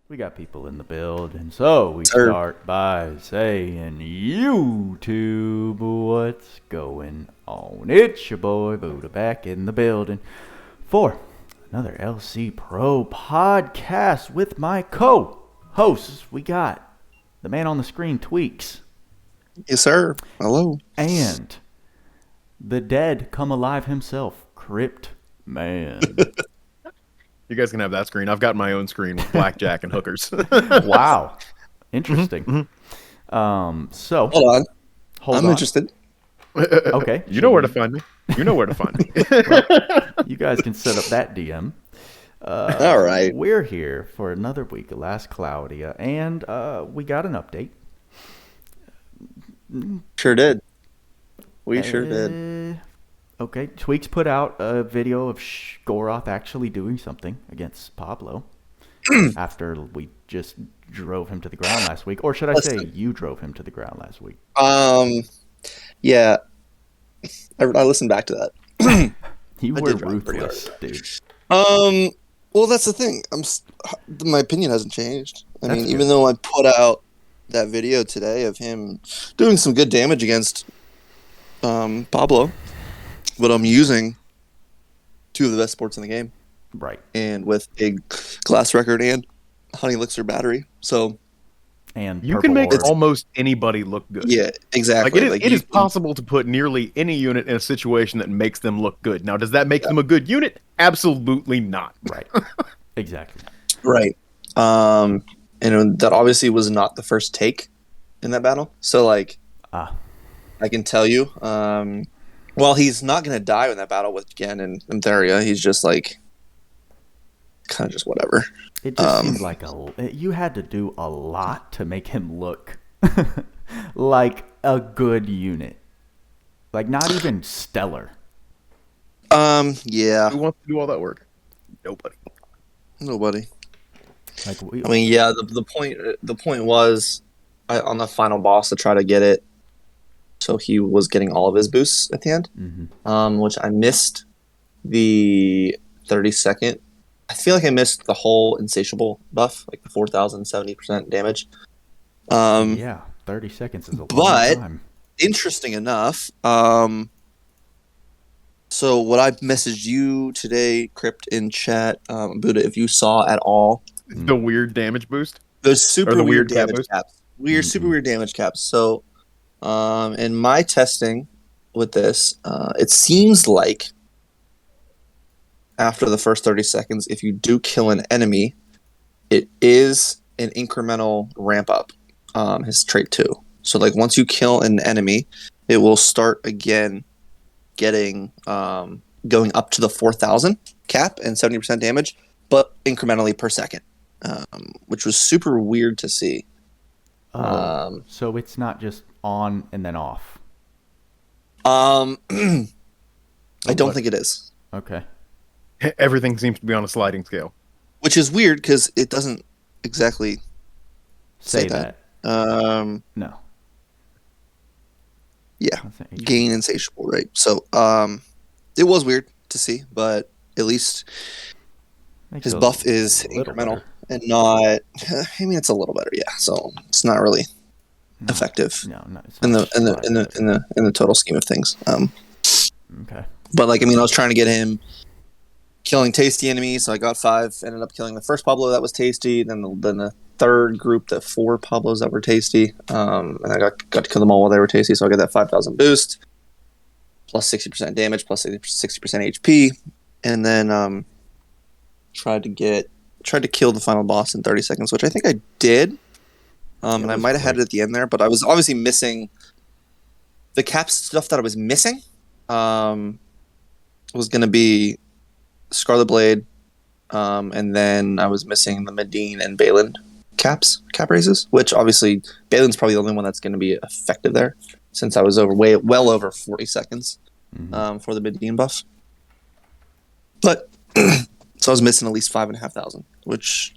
We got people in the building, so we start by saying, YouTube, what's going on? It's your boy Buddha back in the building for another LC Pro podcast with my co-hosts. We got the man on the screen, Tweacz. Yes, sir. Hello. And the dead come alive himself, Kryptman. You guys can have that screen. I've got my own screen with blackjack and hookers. Wow. Interesting. So Hold on. I'm on. interested. Okay. You know where to find me. You know where to find me. Well, you guys can set up that DM. All right. We're here for another week of Last Cloudia, and we got an update. Sure did. We sure did. Okay, Tweacz put out a video of Goroth actually doing something against Pablo after we just drove him to the ground last week. Or should I say you drove him to the ground last week? Yeah. I listened back to that. You were ruthless, dude. Well, that's the thing. My opinion hasn't changed. I mean, even though I put out that video today of him doing some good damage against Pablo, but I'm using two of the best sports in the game. Right. And with a glass record and honey elixir battery. So and you can make almost anybody look good. Yeah, exactly. It is possible to put nearly any unit in a situation that makes them look good. Now, does that make them a good unit? Absolutely not. Right. Exactly. Right. And that obviously was not the first take in that battle. So I can tell you, well, he's not going to die in that battle with Gen and Theria. He's just kind of just whatever. It just seemed like you had to do a lot to make him look like a good unit. Like, not even stellar. Yeah. Who wants to do all that work? Nobody. Like the point was on the final boss to try to get it. So he was getting all of his boosts at the end, which I missed the 30-second. I feel like I missed the whole insatiable buff, like the 4,070% damage. 30 seconds is a long time. Interesting enough, so what I messaged you today, Krypt, in chat, Buddha, if you saw at all the weird damage boost, those super weird damage caps, super weird damage caps. So, in my testing with this, it seems like after the first 30 seconds, if you do kill an enemy, it is an incremental ramp up, his trait 2. So once you kill an enemy, it will start again getting going up to the 4,000 cap and 70% damage, but incrementally per second, which was super weird to see. So it's not just on and then off. I don't think it is. Okay. Everything seems to be on a sliding scale, which is weird because it doesn't exactly say that. No. Yeah, gain insatiable, right? So, it was weird to see, but at least his buff is incremental and not. I mean, it's a little better, yeah. So it's not really effective. No, in the total scheme of things. Okay. But I was trying to get him killing tasty enemies, so I got 5. Ended up killing the first Pablo that was tasty. Then the third group, the 4 Pablos that were tasty, and I got to kill them all while they were tasty. So I got that 5,000 boost, plus 60% damage, plus 60% HP, and then tried to kill the final boss in 30 seconds, which I think I did. And I might have had it at the end there, but I was obviously missing the cap stuff that I was missing. Was going to be Scarlet Blade, and then I was missing the Medine and Balin cap raises, which obviously Balin's probably the only one that's going to be effective there, since I was well over 40 seconds for the Medine buff. But so I was missing at least 5,500, which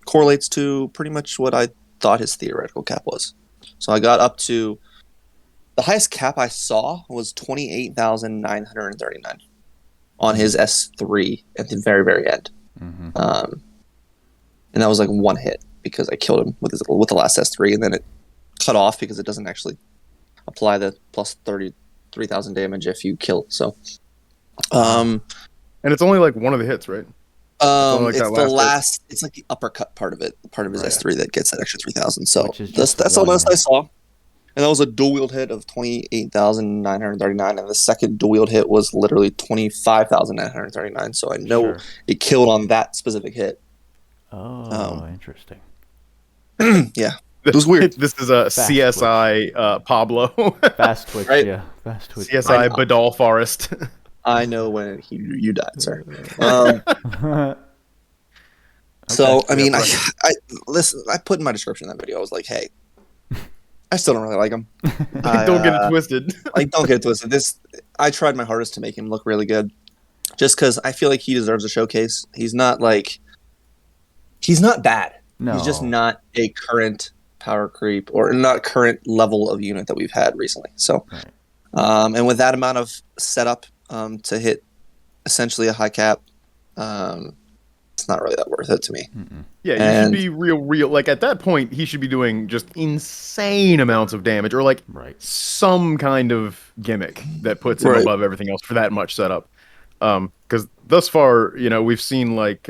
correlates to pretty much what I thought his theoretical cap was. So I got up to the highest cap I saw was 28,939 on his S3 at the very, very end. and that was like one hit because I killed him with the last S3, and then it cut off because it doesn't actually apply the plus 33,000 damage if you kill. So, and it's only like one of the hits, right? It's the last. It's like the uppercut part of it, part of his S3 that gets that extra 3,000. So that's the most I saw. And that was a dual wield hit of 28,939, and the second dual wield hit was literally 25,939. So I know it killed on that specific hit. Oh, interesting. Yeah, it was weird. This is a Fast CSI Pablo. Fast Twitch, right? Yeah. Fast Twitch. CSI Badal Forest. I know when you died, sir. So, I mean, I listen. I put in my description of that video. I was like, "Hey, I still don't really like him. Don't get it twisted. Don't get it twisted. I tried my hardest to make him look really good, just because I feel like he deserves a showcase. He's not bad. No. He's just not a current power creep or not current level of unit that we've had recently. So, and with that amount of setup to hit essentially a high cap, it's not really that worth it to me. Yeah, you should be real. Like at that point, he should be doing just insane amounts of damage, or like some kind of gimmick that puts him above everything else for that much setup. Because thus far, we've seen like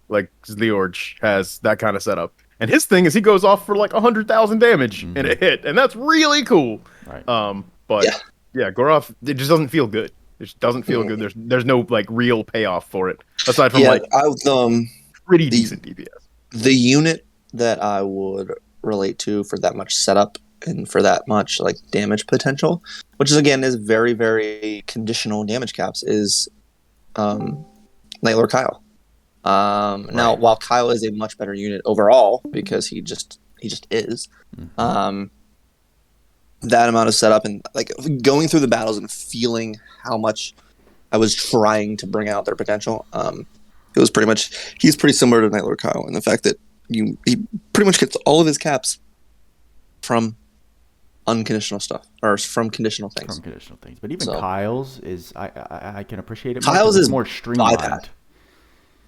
Zliorj has that kind of setup, and his thing is he goes off for like 100,000 damage in a hit, and that's really cool. But Goroth, it just doesn't feel good. It just doesn't feel good. There's no like real payoff for it aside from pretty decent DPS. The unit that I would relate to for that much setup and for that much like damage potential, which is very, very conditional damage caps, is Nightlord Kyle. Now, while Kyle is a much better unit overall because he just is, that amount of setup and like going through the battles and feeling how much I was trying to bring out their potential, it was he's pretty similar to Nightlord Kyle in the fact that he pretty much gets all of his caps from unconditional stuff or from conditional things. But even Kyle's is I can appreciate it. Kyle's is more streamlined.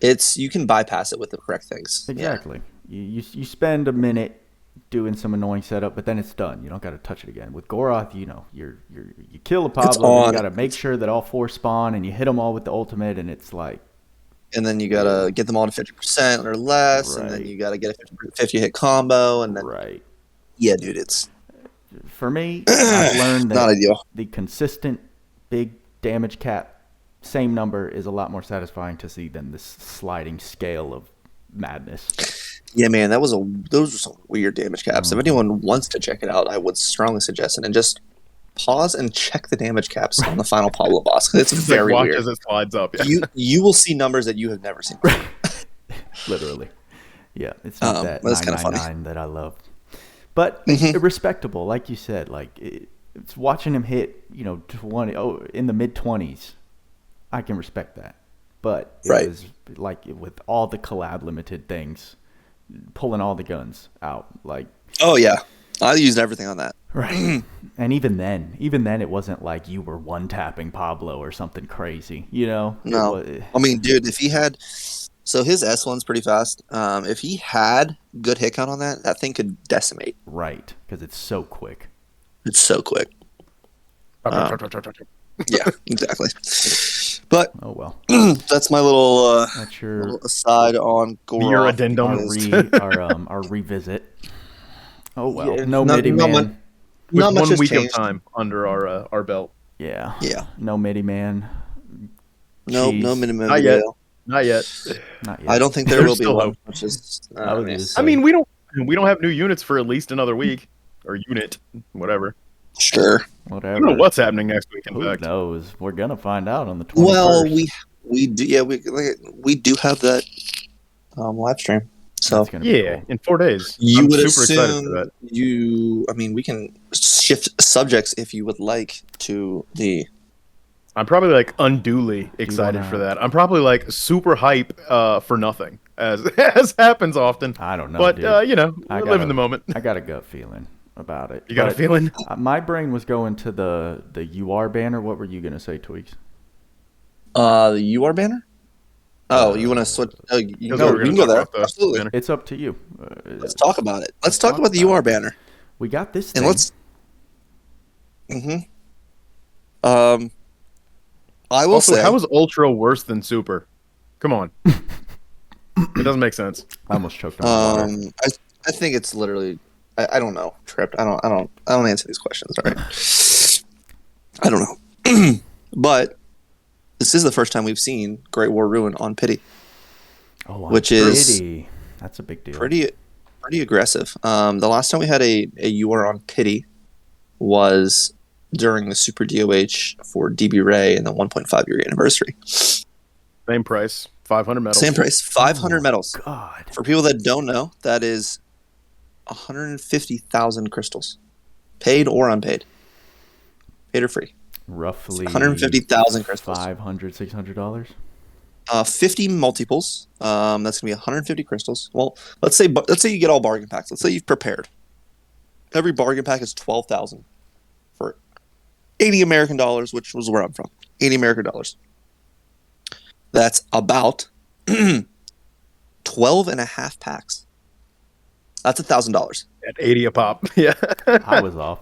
You can bypass it with the correct things. Exactly. You spend a minute doing some annoying setup, but then it's done. You don't got to touch it again. With Goroth, you kill a Pablo, you got to make sure that all 4 spawn, and you hit them all with the ultimate, and it's like. And then you got to get them all to 50% or less, and then you got to get a 50 hit combo, and then. Yeah, dude, it's. For me, I've learned that not ideal. The consistent big damage cap, same number, is a lot more satisfying to see than this sliding scale of madness. Yeah, man, those were some weird damage caps. If anyone wants to check it out, I would strongly suggest it. And just pause and check the damage caps on the final Pablo boss. It's very watch weird. As it slides up. Yeah. You will see numbers that you have never seen before. Literally. Yeah, it's not that 999 that I love. But respectable, like you said. Like it's watching him hit, 20 in the mid-20s. I can respect that. But it was like with all the collab limited things, pulling all the guns out, like. Oh yeah, I used everything on that. Right. And even then it wasn't like you were one tapping Pablo or something crazy, No. I mean, dude, if he had, so his S1's pretty fast. If he had good hit count on that thing could decimate. Right, because it's so quick. It's so quick. Yeah, exactly. But oh well, that's my little little aside on Goroth. Your addendum, our revisit. Oh well, yeah, no midi man. With not much 1 week changed. of time under our belt. Yeah. No midi man. No minimum. Not yet. Not yet. I don't think there will be one. Which is, I mean, we don't have new units for at least another week or unit, whatever. Sure. Whatever. I don't know what's happening next week. Who knows? We're gonna find out on the 21st. Well, we do. Yeah, we do have that live stream. So cool. In 4 days. I'm would super assume excited for that. I mean, we can shift subjects if you would like to the. I'm probably like unduly excited for that. I'm probably like super hype for nothing, as happens often. I don't know, but dude. We live in the moment. I got a gut feeling about it. You got a feeling? My brain was going to the UR banner. What were you gonna say, Tweacz? The UR banner? Oh, you want to switch? Oh, we can go there. Absolutely. Banner. It's up to you. Let's talk about it. Let's talk about the UR banner. We got this thing. And let's. I will also, say, how is Ultra worse than Super? Come on. It doesn't make sense. I almost choked on water. I think it's literally. I don't know, Krypt. I don't answer these questions. All right. I don't know, but this is the first time we've seen Great War Ruin on Pity. Oh, wow. Which is that's a big deal. Pretty aggressive. The last time we had a UR on Pity was during the Super DOH for DB Ray and the 1.5 year anniversary. Same price, 500 medals. Same price, 500 medals. God. For people that don't know, that is 150,000 crystals, paid or unpaid, paid or free. Roughly 150,000 crystals. $500, $600. 50 multiples. That's gonna be 150 crystals. Well, let's say you get all bargain packs. Let's say you've prepared. Every bargain pack is 12,000 for 80 American dollars, which was where I'm from. 80 American dollars. That's about 12 and a half packs. That's $1,000 at 80 a pop. Yeah, I was off.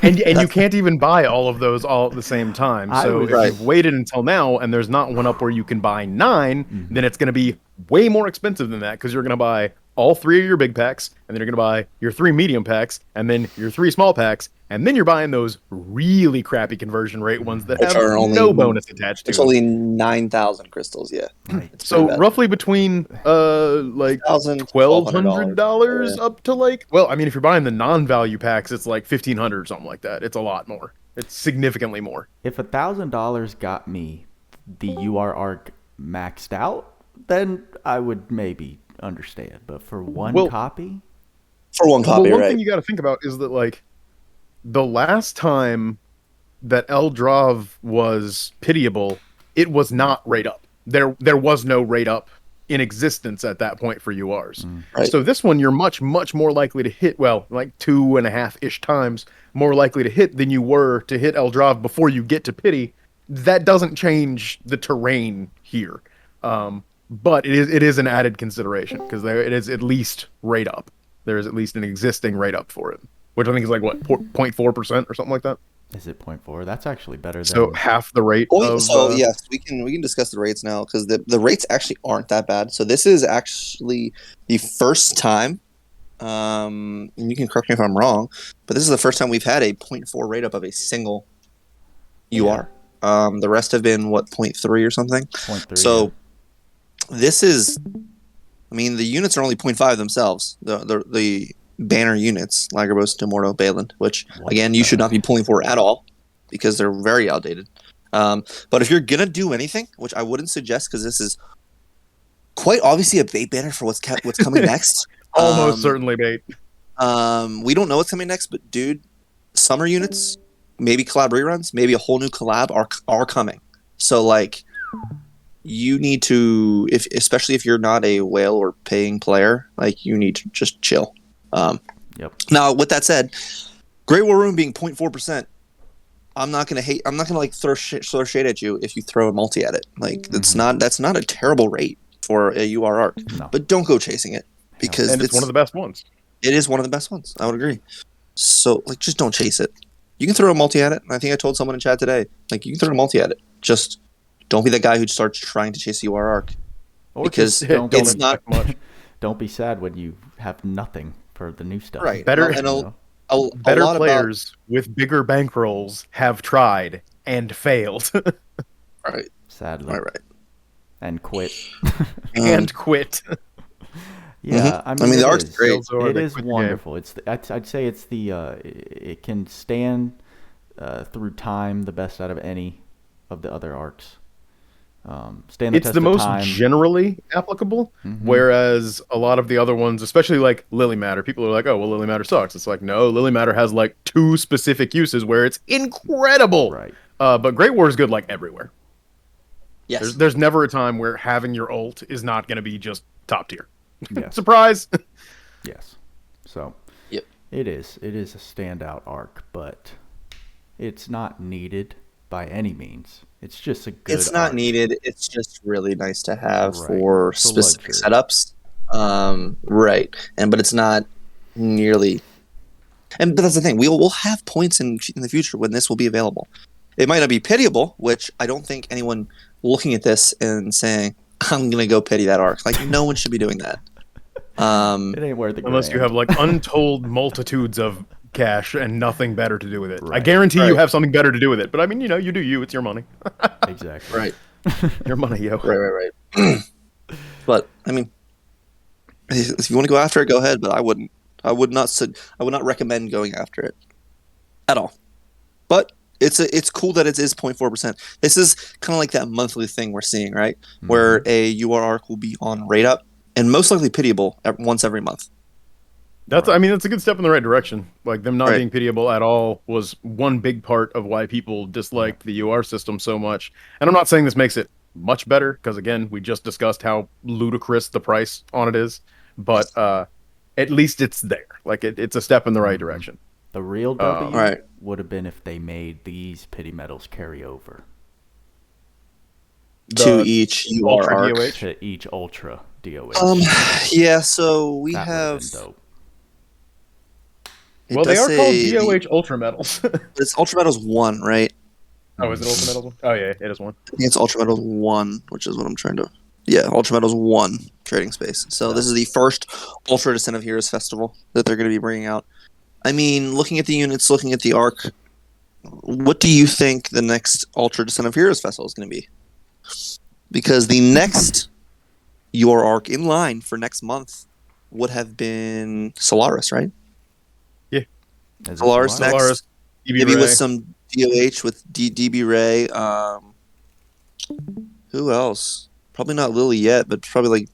And you can't even buy all of those all at the same time. So if you've waited until now and there's not one up where you can buy 9, then it's going to be way more expensive than that because you're going to buy all 3 of your big packs, and then you're going to buy your 3 medium packs, and then your 3 small packs, and then you're buying those really crappy conversion rate ones that have no bonus attached to them. It's only 9,000 crystals, yeah. So roughly between like $1,200 up to like, well, I mean, if you're buying the non-value packs, it's like $1,500 or something like that. It's a lot more. It's significantly more. If $1,000 got me the UR arc maxed out, then I would maybe understand. But for one copy? For one copy, one thing you got to think about is that, like, the last time that Eldrav was pitiable, it was not rate up. There was no rate up in existence at that point for URs. Right. So this one, you're much, much more likely to hit, well, like 2.5-ish times more likely to hit than you were to hit Eldrav before you get to pity. That doesn't change the terrain here. But it is an added consideration because it is at least rate up. There is at least an existing rate up for it, which I think is like, what, 0.4% or something like that? Is it 0.4? That's actually better than... So half the rate yes, we can discuss the rates now because the rates actually aren't that bad. So this is actually the first time, and you can correct me if I'm wrong, but this is the first time we've had a 0.4 rate up of a single UR. The rest have been, what, 0.3 or something? 0.3. So this is... I mean, the units are only 0.5 themselves. The banner units, Lagerbost, Demorto, Balin, which, again, you should not be pulling for at all because they're very outdated. But if you're going to do anything, which I wouldn't suggest because this is quite obviously a bait banner for what's coming next. Almost certainly bait. We don't know what's coming next, but, dude, summer units, maybe collab reruns, maybe a whole new collab are coming. So, like... You need to, especially if you're not a whale or paying player, like you need to just chill. Yep. Now, with that said, Great War Room being 0.4%, I'm not gonna hate. I'm not gonna like throw shade at you if you throw a multi at it. Like that's not a terrible rate for a UR arc. No. But don't go chasing it because it's one of the best ones. It is one of the best ones. I would agree. So like, just don't chase it. You can throw a multi at it. I think I told someone in chat today, like you can throw a multi at it. Just don't be that guy who starts trying to chase the UR arc. Or because it's not much. Don't be sad when you have nothing for the new stuff. Right. Better, better players with bigger bankrolls have tried and failed. Right. Sadly. Right. And quit. And quit. Yeah, I mean the arc's great. It is wonderful. It's I'd say it's the it can stand through time the best out of any of the other arcs. Stand the it's test the of most time. generally applicable, whereas a lot of the other ones, especially like Lily Matter, people are like, oh, well, Lily Matter sucks. It's like, no, Lily Matter has like 2 specific uses where it's incredible. Right. But Great War is good like everywhere. Yes. There's never a time where having your ult is not going to be just top tier. Yeah. Surprise. Yes. So Yep. It is a standout arc, but it's not needed by any means. It's just a good. It's not arc. needed. It's just really nice to have Right. for It's a specific luxury. setups. Right. But it's not nearly. But that's the thing. We'll have points in the future when this will be available. It might not be pitiable, which I don't think anyone looking at this and saying, "I'm gonna go pity that arc." Like, no one should be doing that. It ain't worth it. Unless you have like untold multitudes of cash and nothing better to do with it. I Right. guarantee you Right. have something better to do with it. But I mean, you do you. It's your money. Exactly. Right. Your money, yo. Right. But I mean, if you want to go after it, go ahead. But I wouldn't. I would not recommend going after it at all. But it's cool that it is 0.4%. This is kind of like that monthly thing we're seeing, right? Where a UR arc will be on rate up and most likely pitiable once every month. I mean, that's a good step in the right direction. Like, them not Right. being pitiable at all was one big part of why people disliked the UR system so much. And I'm not saying this makes it much better, because again, we just discussed how ludicrous the price on it is. But at least it's there. Like, it's a step in the right direction. The real W Right. would have been if they made these pity medals carry over To each UR Ultra arc. DOH. to each Ultra DOH. Yeah. So we that have. would have been dope. it Well, they does are called say DOH Ultra Medals. It's Ultra Metals 1, right? Oh, is it Ultra Medals? Oh, yeah, it is one. I think it's Ultra Metals 1, which is what I'm trying to. Yeah, Ultra Metals 1 trading space. So this is the first Ultra Descent of Heroes festival that they're going to be bringing out. I mean, looking at the units, looking at the arc, what do you think the next Ultra Descent of Heroes festival is going to be? Because the next your arc in line for next month would have been Solaris, right? Is it Solaris next. Solaris, DB Maybe Ray. with some DOH with DB Ray. Who else? Probably not Lily yet, but probably like.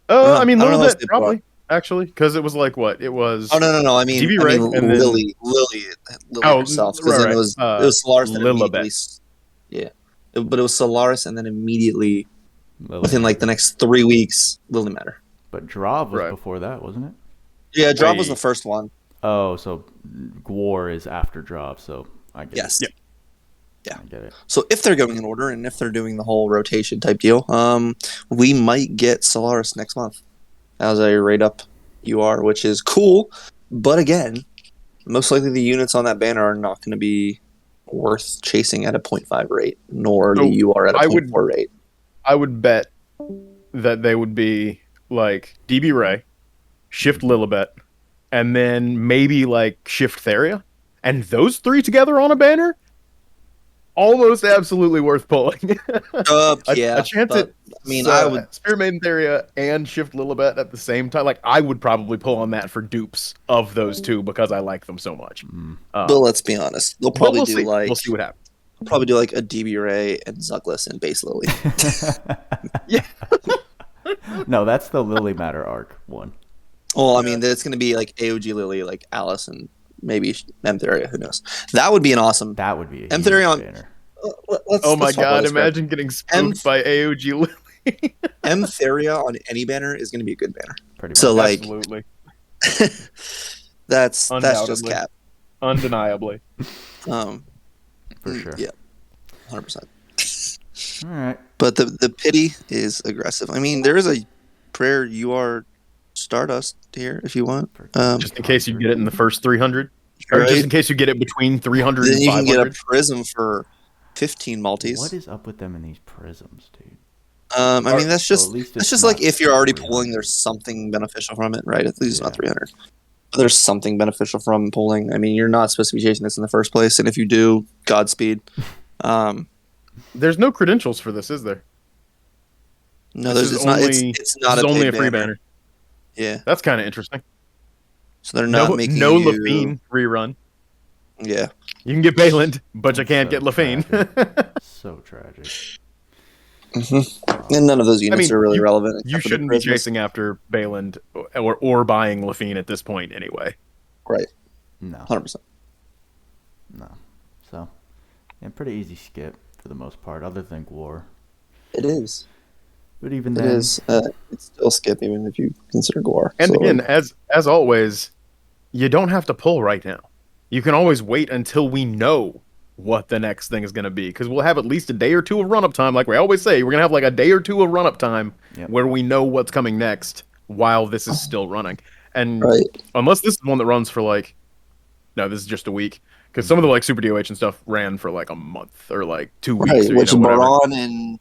I mean, I don't know little who else bit, they probably, actually, because it was like what? It was. Oh no! I mean, DB Ray, and then- Lily Oh, herself. Because then right. it was Solaris that Lilibet. immediately. Yeah, but it was Solaris, and then immediately Lily within like the Matter. next 3 weeks, Lily Matter. But Drav was Right. before that, wasn't it? Yeah, Drop was Wait. the first one. Oh, so Gwar is after Drav, so I get Yes. it. Yeah. I get it. So if they're going in order, and if they're doing the whole rotation type deal, we might get Solaris next month as a rate up UR, which is cool. But again, most likely the units on that banner are not going to be worth chasing at a 0.5 rate, nor So the UR at a I 0.4 would- rate. I would bet that they would be like DB Ray, Shift Lilibet, and then maybe like Shift Theria. And those three together on a banner? Almost absolutely worth pulling. Yeah, a chance but, at I mean, I would. Spirit Maiden Theria and Shift Lilibet at the same time. Like, I would probably pull on that for dupes of those two because I like them so much. But let's be honest, they'll probably we'll do see. like We'll see what happens. probably do like a DB Ray and Zuglis and Base Lily. Yeah. No, that's the Lily Matter arc one. Well, I mean, it's going to be like AOG Lily, like Alice, and maybe Emtheria. Who knows? That would be an awesome. That would be a M huge Therion- banner. Oh my let's talk about god, this, Greg. imagine getting spooked by AOG Lily. Emtheria on any banner is going to be a good banner. Pretty much. So like Absolutely. that's just Undoubtedly. cap. Undeniably. For sure. Yeah, 100%. All right. But the pity is aggressive. I mean, there is a prayer UR Stardust here if you want. Just in case you get it in the first 300. Or Right. just in case you get it between 300 Then and you can 500. get a prism for 15 multis. What is up with them in these prisms, dude? I mean, that's So just at least that's it's just not like if you're already 300. pulling, there's something beneficial from it, right? At least it's not Yeah. 300. But there's something beneficial from pulling. I mean, you're not supposed to be chasing this in the first place, and if you do, Godspeed. There's no credentials for this, is there? No, This there's is it's not. only- It's not This a is only paid a free banner. Yeah, That's kind of interesting. so they're not No, making no you. Lafine rerun. Yeah, You can get Bayland, but you can't So get Lafine. tragic. So tragic. and none of those units are really you- relevant. You except for the shouldn't be prisms. chasing after Bayland or buying Lafine at this point anyway. Right, No. 100%. No. So, yeah, pretty easy skip for the most part, other than Gwar. It is. But even It then, is. It's still skip even if you consider Gwar. And So, again, as always, you don't have to pull right now. You can always wait until we know what the next thing is going to be, because we'll have at least a day or two of run-up time. Like we always say, we're going to have like a day or two of run-up time where we know what's coming next while this is still running. And unless this is one that runs for like, no, this is just a week, because some of the like Super DOH and stuff ran for like a month or like 2 weeks. Or, which Baron and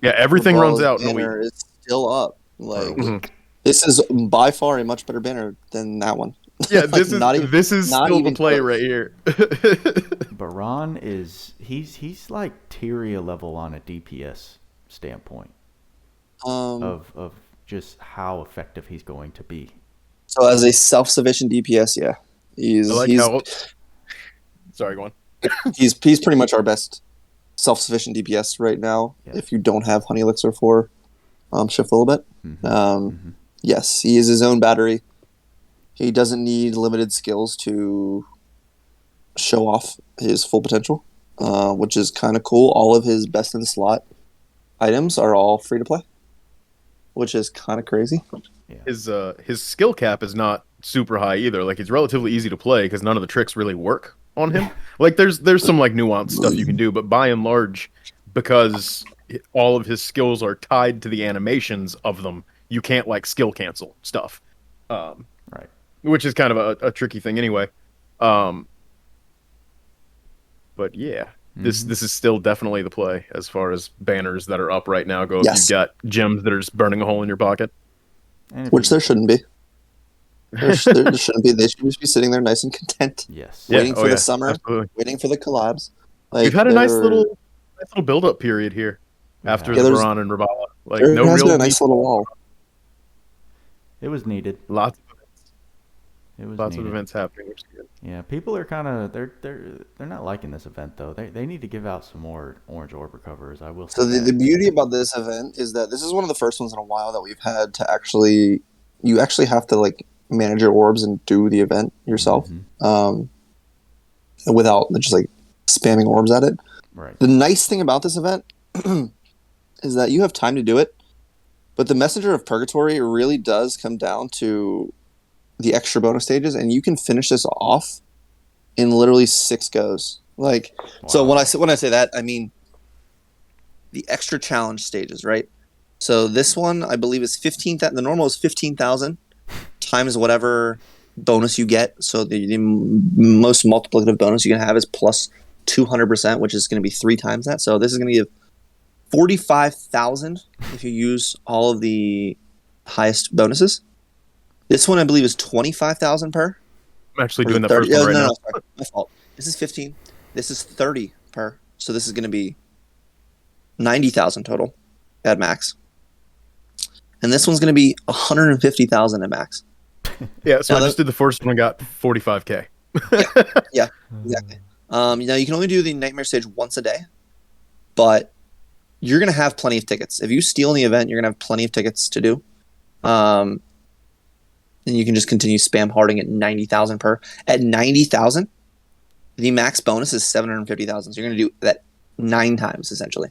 everything runs out in a banner week. is still up. Like this is by far a much better banner than that one. Yeah, like, this is still the play right here. Baron is he's like Tyria level on a DPS standpoint of just how effective he's going to be. So as a self-sufficient DPS, he's sorry, go on. he's pretty much our best self-sufficient DPS right now. Yeah. If you don't have Honey Elixir for shift a little bit, yes, he is his own battery. He doesn't need limited skills to show off his full potential, which is kind of cool. All of his best in the slot items are all free to play, which is kind of crazy. Yeah. His skill cap is not super high either. Like, it's relatively easy to play because none of the tricks really work on him. Like, there's some like nuanced stuff you can do, but by and large, because all of his skills are tied to the animations of them, you can't like skill cancel stuff. Right. Which is kind of a tricky thing anyway. But yeah, this is still definitely the play as far as banners that are up right now go. If you've got gems that are just burning a hole in your pocket. Which there shouldn't be. There shouldn't be. They should just be sitting there nice and content. Yes. Waiting for the summer, waiting for the collabs. Like, we've had a nice little build-up period here after the Baron and Ravala. Like, there has been a nice little wall. It was needed. Lots Lots of events happening, which is good. Yeah, people are kind of they're not liking this event though. They need to give out some more orange orb recovers. I will say. So the beauty about this event is that this is one of the first ones in a while that we've had to actually have to like manage your orbs and do the event yourself, without just like spamming orbs at it. Right. The nice thing about this event is that you have time to do it, but the Messenger of Purgatory really does come down to the extra bonus stages, and you can finish this off in literally 6 goes. Like, so when I say that, I mean the extra challenge stages, right? So this one, I believe, is 15,000. The normal is 15,000 times whatever bonus you get. So the most multiplicative bonus you can have is plus 200%, which is going to be 3 times that. So this is going to give 45,000 if you use all of the highest bonuses. This one, I believe, is 25,000 per. I'm actually doing the first one right now. No, sorry. My fault. This is 15. This is 30 per. So this is going to be 90,000 total at max. And this one's going to be 150,000 at max. Yeah, so I just did the first one and got 45K. yeah, exactly. Now, you can only do the Nightmare stage once a day, but you're going to have plenty of tickets. If you steal in the event, you're going to have plenty of tickets to do. And you can just continue spam harding at 90,000 per. At 90,000, the max bonus is 750,000. So you're going to do that 9 times, essentially.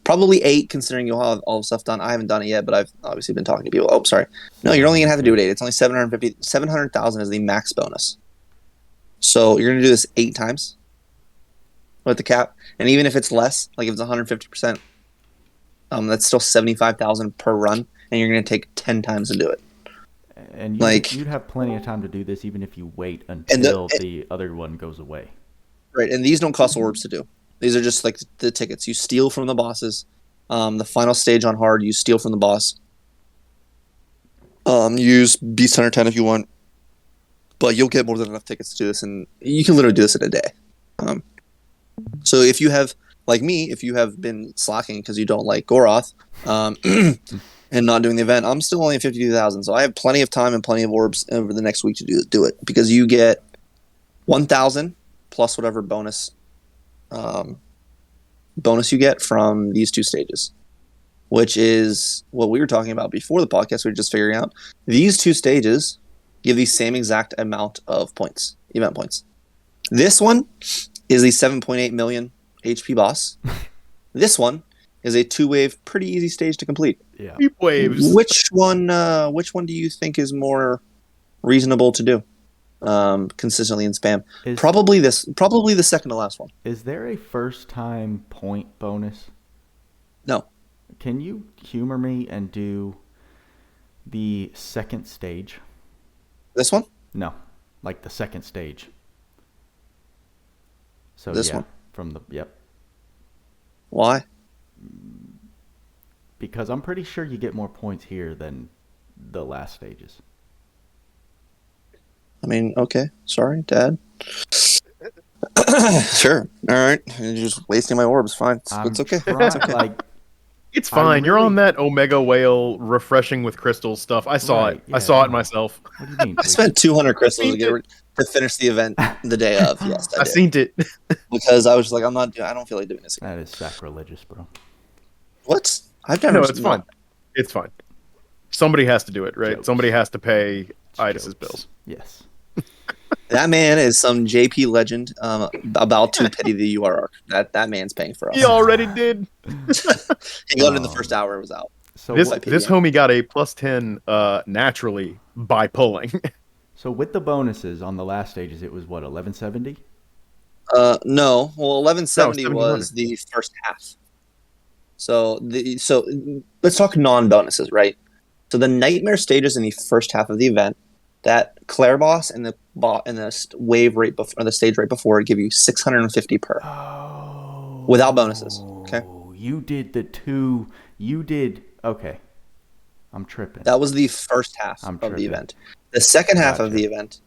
Probably 8, considering you'll have all the stuff done. I haven't done it yet, but I've obviously been talking to people. Oh, sorry. No, you're only going to have to do it 8. It's only 700,000 is the max bonus. So you're going to do this 8 times with the cap. And even if it's less, like if it's 150%, that's still 75,000 per run. And you're going to take 10 times to do it. And you'd have plenty of time to do this even if you wait until the other one goes away. Right, and these don't cost orbs to do. These are just like the tickets. You steal from the bosses. The final stage on hard, you steal from the boss. Use Beast Hunter 10 if you want. But you'll get more than enough tickets to do this, and you can literally do this in a day. So if you have, like me, if you have been slacking because you don't like Goroth, and not doing the event, I'm still only at 52,000, so I have plenty of time and plenty of orbs over the next week to do it, because you get 1,000 plus whatever bonus you get from these 2 stages, which is what we were talking about before the podcast. We were just figuring out these 2 stages give the same exact amount of points, event points. This one is the 7.8 million HP boss. This one is a 2-wave, pretty easy stage to complete. Yeah. Deep waves. Which one do you think is more reasonable to do? consistently in spam. Probably the second to last one. Is there a first time point bonus? No. Can you humor me and do the second stage? This one? No, like the second stage. So this one from the Why? Because I'm pretty sure you get more points here than the last stages. I mean, okay. Sorry, Dad. Sure. All right. You're just wasting my orbs. Fine. It's okay. It's okay. Like, it's fine. You're on that Omega Whale refreshing with crystals stuff. I saw it. Yeah, I saw it myself. What do you mean? I spent 200 crystals to finish the event the day of. Yes, I did. seen it. Because I was just like, I don't feel like doing this again. That is sacrilegious, bro. What? I've never. No, it's fine. It's fine. Somebody has to do it, right? Jokes. Somebody has to pay Idis's bills. Yes. That man is some JP legend about to pity the URR. That man's paying for us. He already did. He got it in the first hour. It was out. So this homie got a +10 naturally by pulling. So with the bonuses on the last stages, it was what, 1170? No. Well, 1170 was the first half. So let's talk non-bonuses, right? So the nightmare stages in the first half of the event, that Claire boss and the wave right before, or the stage right before, give you 650 per. Oh. Without bonuses. Okay. You did the two. You did. Okay. I'm tripping. That was the first half of the event. The second half of the event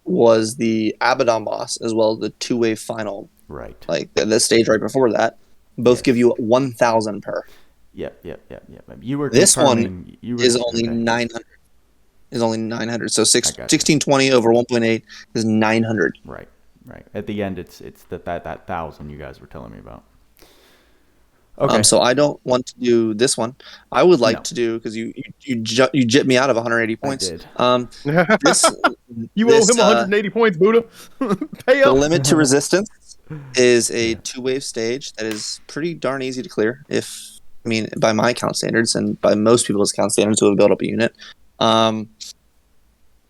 was the Abaddon boss, as well as the 2-wave final. Right. Like the stage right before that. Both give you 1,000 per. Yep. You were. This one is only 900. Is only 900. So 1620 over 1.8 is 900. Right. At the end, it's that 1,000 you guys were telling me about. Okay. So I don't want to do this one. I would like to do, because you jipped me out of 180 points. I did. You owe him 180 points, Buddha. Pay up. The limit to resistance is a 2-wave stage that is pretty darn easy to clear. By my account standards and by most people's account standards who have built up a unit.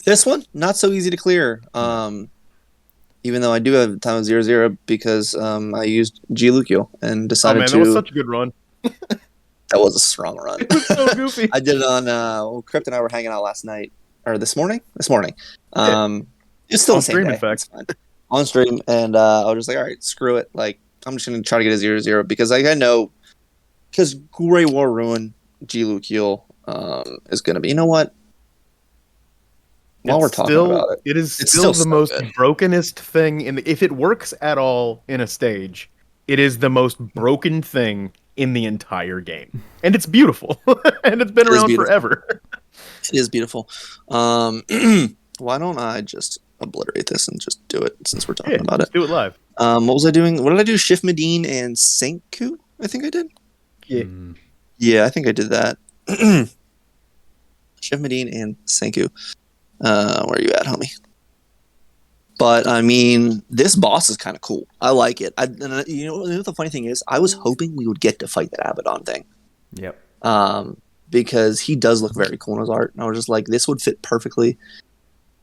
This one, not so easy to clear. Even though I do have time of 0-0 because I used G-Lucio and decided to. That was such a good run. That was a strong run. It was so goofy. I did it on. Krypt and I were hanging out last night, or this morning. It's still the same day. It's fine. On stream, and I was just like, all right, screw it. Like, I'm just gonna try to get a 0-0 because I know, because Grey War Ruin G-Lucio is gonna be. You know what? While we're talking about it, it's still the most brokenest thing if it works at all in a stage, it is the most broken thing in the entire game. And it's beautiful. And it's been around forever. It is beautiful. Why don't I just obliterate this and just do it since we're talking about it? Do it live. What was I doing? What did I do? Shift Medine and Senku? I think I did. Yeah. Yeah, I think I did that. Shift Medine and Senku. Where are you at, homie? But I mean, this boss is kind of cool. I like it. You know what the funny thing is? I was hoping we would get to fight that Abaddon thing. Yep. Because he does look very cool in his art, and I was just like, this would fit perfectly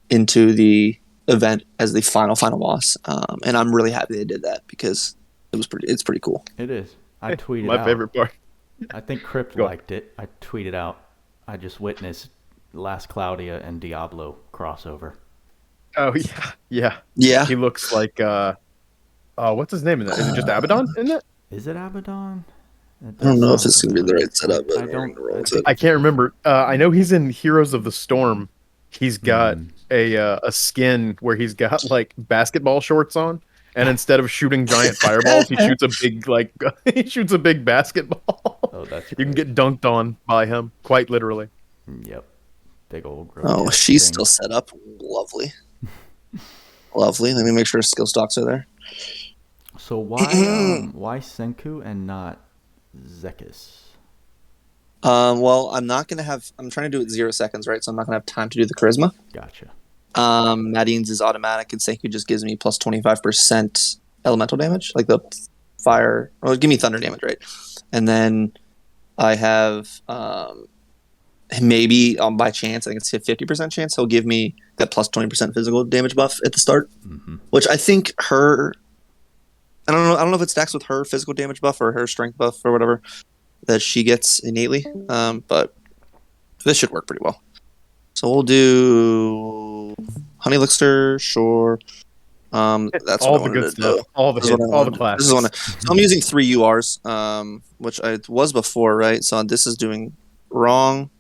into the event as the final boss. And I'm really happy they did that because it's pretty cool. It is. I tweeted my favorite part. I think Krypt liked it. I tweeted out. I just witnessed last Cloudia and Diablo crossover. Oh yeah. He looks like what's his name in that? Is it just Abaddon in that? Is it Abaddon? I don't know if it's gonna be the right setup, but I can't remember. I know he's in Heroes of the Storm. He's got a skin where he's got like basketball shorts on, and instead of shooting giant fireballs, he shoots a big basketball. Oh, that's you can get dunked on by him, quite literally. Yep. Big old growth. Oh, she's still set up. Lovely. Let me make sure skill stocks are there. So why Senku and not Zekis? Well, I'm trying to do it 0 seconds, right? So I'm not gonna have time to do the charisma. Gotcha. Madine's is automatic, and Senku just gives me plus 25% elemental damage, like the fire. Or give me thunder damage, right? And then I have maybe by chance, I think it's a 50% chance he'll give me that plus 20% physical damage buff at the start, which I think her. I don't know if it stacks with her physical damage buff or her strength buff or whatever that she gets innately. But this should work pretty well. So we'll do Honey Elixir, sure. That's all what I the good wanted to stuff, do. all the classics. So I'm using 3 URs, which I was before, right? So this is doing wrong,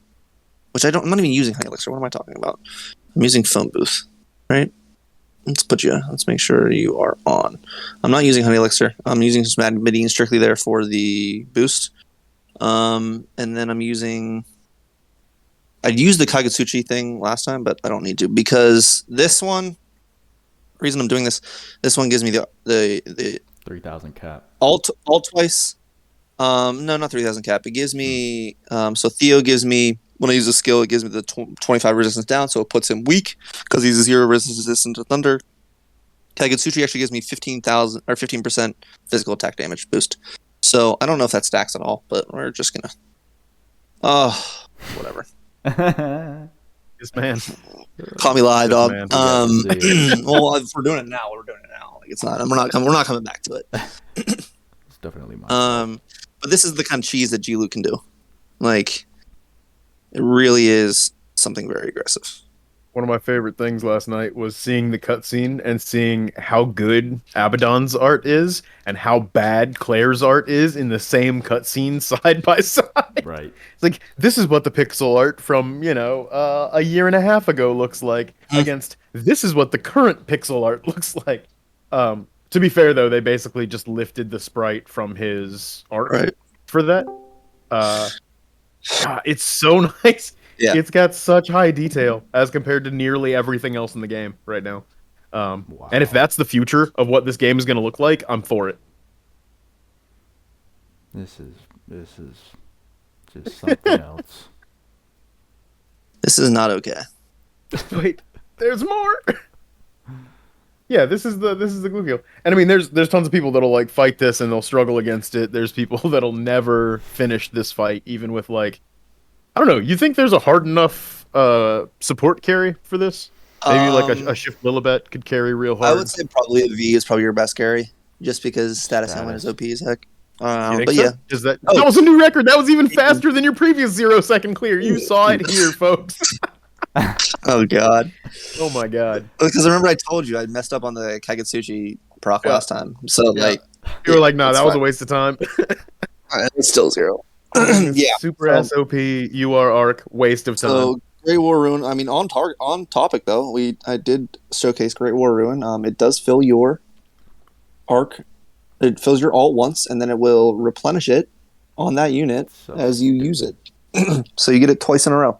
which I'm not even using Honey Elixir. What am I talking about? I'm using Phone Booth, right? Let's make sure you are on. I'm not using Honey Elixir. I'm using some Medine strictly there for the boost. And then I'm using. I used the Kagetsuchi thing last time, but I don't need to because this one. Reason I'm doing this one gives me the 3,000 cap. All twice. No, not 3,000 cap. It gives me so Theo gives me when I use a skill, it gives me the 25 resistance down, so it puts him weak because he's a 0 resistance to thunder. Kagetsuchi actually gives me 15,000 or 15% physical attack damage boost. So I don't know if that stacks at all, but we're just gonna whatever. Yes, man. Call me live, dog. Well, if we're doing it now, we're doing it now. Like it's not. We're not coming back to it. It's definitely mine. But this is the kind of cheese that G-Luke can do. Like, it really is something very aggressive. One of my favorite things last night was seeing the cutscene and seeing how good Abaddon's art is and how bad Claire's art is in the same cutscene side by side. Right. It's like, this is what the pixel art from, a year and a half ago looks like against this is what the current pixel art looks like. To be fair, though, they basically just lifted the sprite from his art for that. God, it's so nice. Yeah. It's got such high detail as compared to nearly everything else in the game right now. Wow. And if that's the future of what this game is going to look like, I'm for it. This is just something else. This is not okay. Wait, there's more. Yeah, this is the Glukio. And I mean, there's tons of people that'll like fight this and they'll struggle against it. There's people that'll never finish this fight, even with like, I don't know. You think there's a hard enough support carry for this? Maybe like a Shift Lilibet could carry real hard. I would say probably a V is probably your best carry, just because status element is OP as heck. But so? yeah, Is that was a new record? That was even faster than your previous 0-second clear. You saw it here, folks. Oh god. Oh my god. Because I remember I told you I messed up on the Kagetsuchi proc last time. So like you were like, nah, that was a waste of time. It's still 0. Yeah. Super SOP UR arc waste of time. So Great War Ruin. I mean, on topic though, I did showcase Great War Ruin. It does fill your arc. It fills your alt once, and then it will replenish it on that unit as you use it. So you get it twice in a row.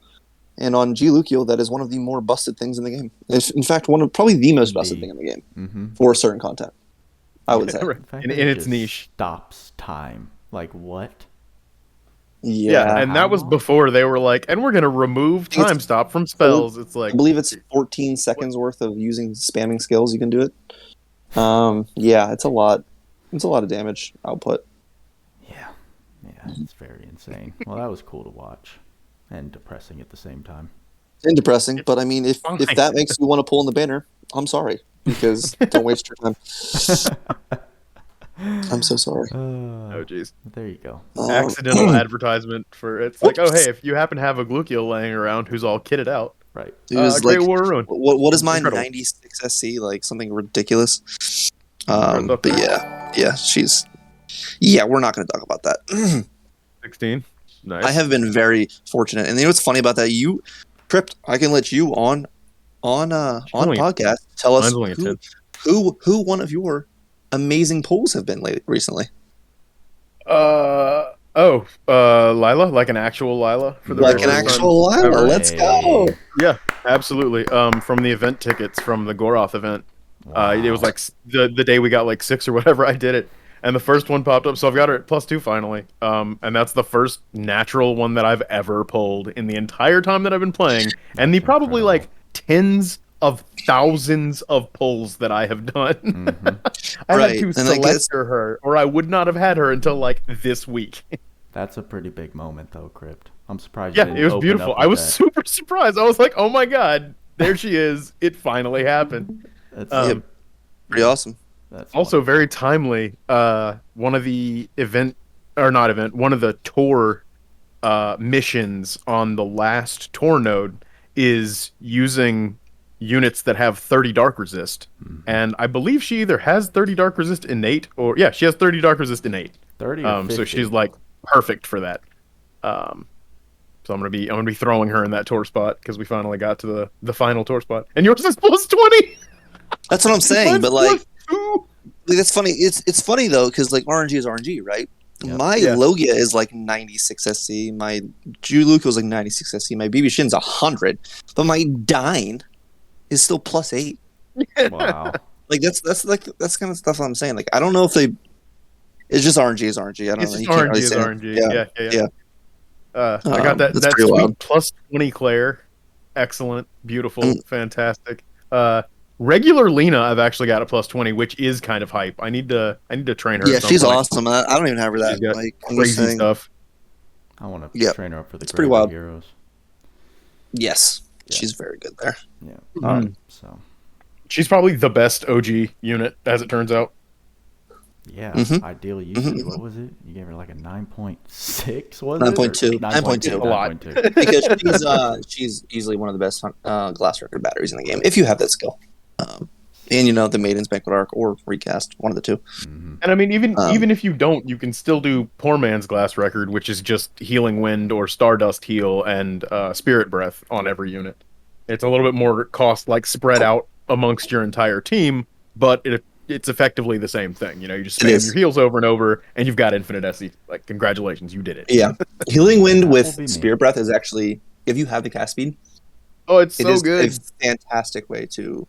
And on G-Lucio, that is one of the more busted things in the game. It's, in fact, probably the most busted thing in the game for certain content, I would say. In its niche. Stops time. Like, what? Yeah, and that was before they were like, and we're going to remove time stop from spells. It's like, I believe it's 14 seconds worth of using spamming skills. You can do it. Yeah, it's a lot. It's a lot of damage output. Yeah, it's very insane. Well, that was cool to watch. And depressing at the same time. And depressing, but I mean, if that makes you want to pull in the banner, I'm sorry, because don't waste your time. I'm so sorry. Oh, jeez. There you go. Accidental advertisement for it's like, oh, hey, if you happen to have a Glukio laying around who's all kitted out, right? Great War Ruin. What is mine? 96 SC, like something ridiculous. But yeah, we're not going to talk about that. 16. Nice. I have been very fortunate, and you know what's funny about that? You, Krypt, I can let you on podcast tell us who one of your amazing pulls have been recently. Lila, like an actual Lila for the Lila. Let's go. Yeah, absolutely. From the event tickets from the Goroth event. Wow. It was like the day we got like 6 or whatever. I did it. And the first one popped up, so I've got her at +2 finally. And that's the first natural one that I've ever pulled in the entire time that I've been playing. And the probably like tens of thousands of pulls that I have done. I had to select her, or I would not have had her until like this week. That's a pretty big moment, though, Krypt. I'm surprised. Yeah, it was beautiful. I was super surprised. I was like, oh my god, There she is. It finally happened. That's pretty awesome. That's also very timely. One of the one of the tour missions on the last tour node is using units that have 30 dark resist, and I believe she either has 30 dark resist innate or she has 30 dark resist innate. 30 or 50? So she's like perfect for that. So I'm gonna be throwing her in that tour spot because we finally got to the final tour spot, and yours is plus 20. That's what I'm saying, but like that's funny. It's funny though because like RNG is RNG, right? Yep. My Logia is like 96 SC. My Juluka was like 96 SC. My BB Shin's 100, but my Dine is still plus 8. Wow. Like that's kind of stuff I'm saying. Like I don't know if they. It's just RNG is RNG. I don't know. It's RNG is RNG. Yeah. I got that sweet wild. Plus 20 Claire. Excellent, beautiful, fantastic. Regular Lena, I've actually got a plus 20, which is kind of hype. I need to train her. Yeah, she's awesome. I don't even have her that like crazy stuff. I want to train her up for the pretty wild heroes. Yes, she's very good there. Yeah. So she's probably the best OG unit, as it turns out. Yeah. Ideally, you what was it? You gave her like a 9.6, was 9.2. 9.2. A lot. Because she's easily one of the best glass record batteries in the game if you have that skill. And the Maiden's Banquet Arc or Recast, one of the two. And I mean, even if you don't, you can still do Poor Man's Glass Record, which is just Healing Wind or Stardust Heal and Spirit Breath on every unit. It's a little bit more cost spread out amongst your entire team, but it's effectively the same thing. You just spam your heals over and over, and you've got infinite SC. Like, congratulations, you did it. Yeah, Healing Wind with Spirit Breath is actually, if you have the cast speed, it's so good. It's a fantastic way to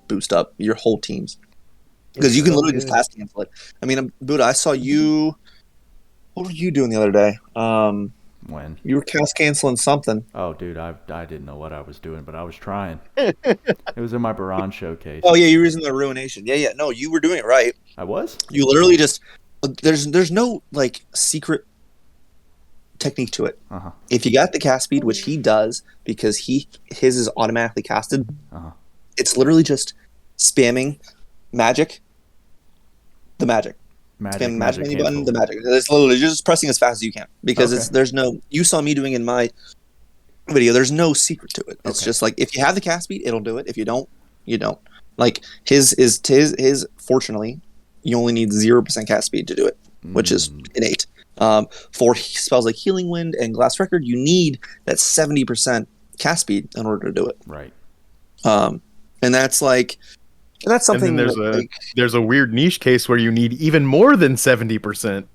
boost up your whole teams because you can literally just cast cancel it. I mean, Buddha, I saw you. What were you doing the other day? When you were cast canceling something. Oh, dude, I didn't know what I was doing, but I was trying. It was in my Baron showcase. Oh yeah, you were using the Ruination. Yeah. No, you were doing it right. I was. You literally just there's no secret technique to it. If you got the cast speed, which he does because his is automatically casted. It's literally just spamming magic. The magic. Spam magic menu button, the magic. It's literally just pressing as fast as you can because there's no. You saw me doing in my video. There's no secret to it. It's just like if you have the cast speed, it'll do it. If you don't, you don't. Like his. Fortunately, you only need 0% cast speed to do it, which is innate. For spells like Healing Wind and Glass Record, you need that 70% cast speed in order to do it. Right. And that's something. And there's a weird niche case where you need even more than 70%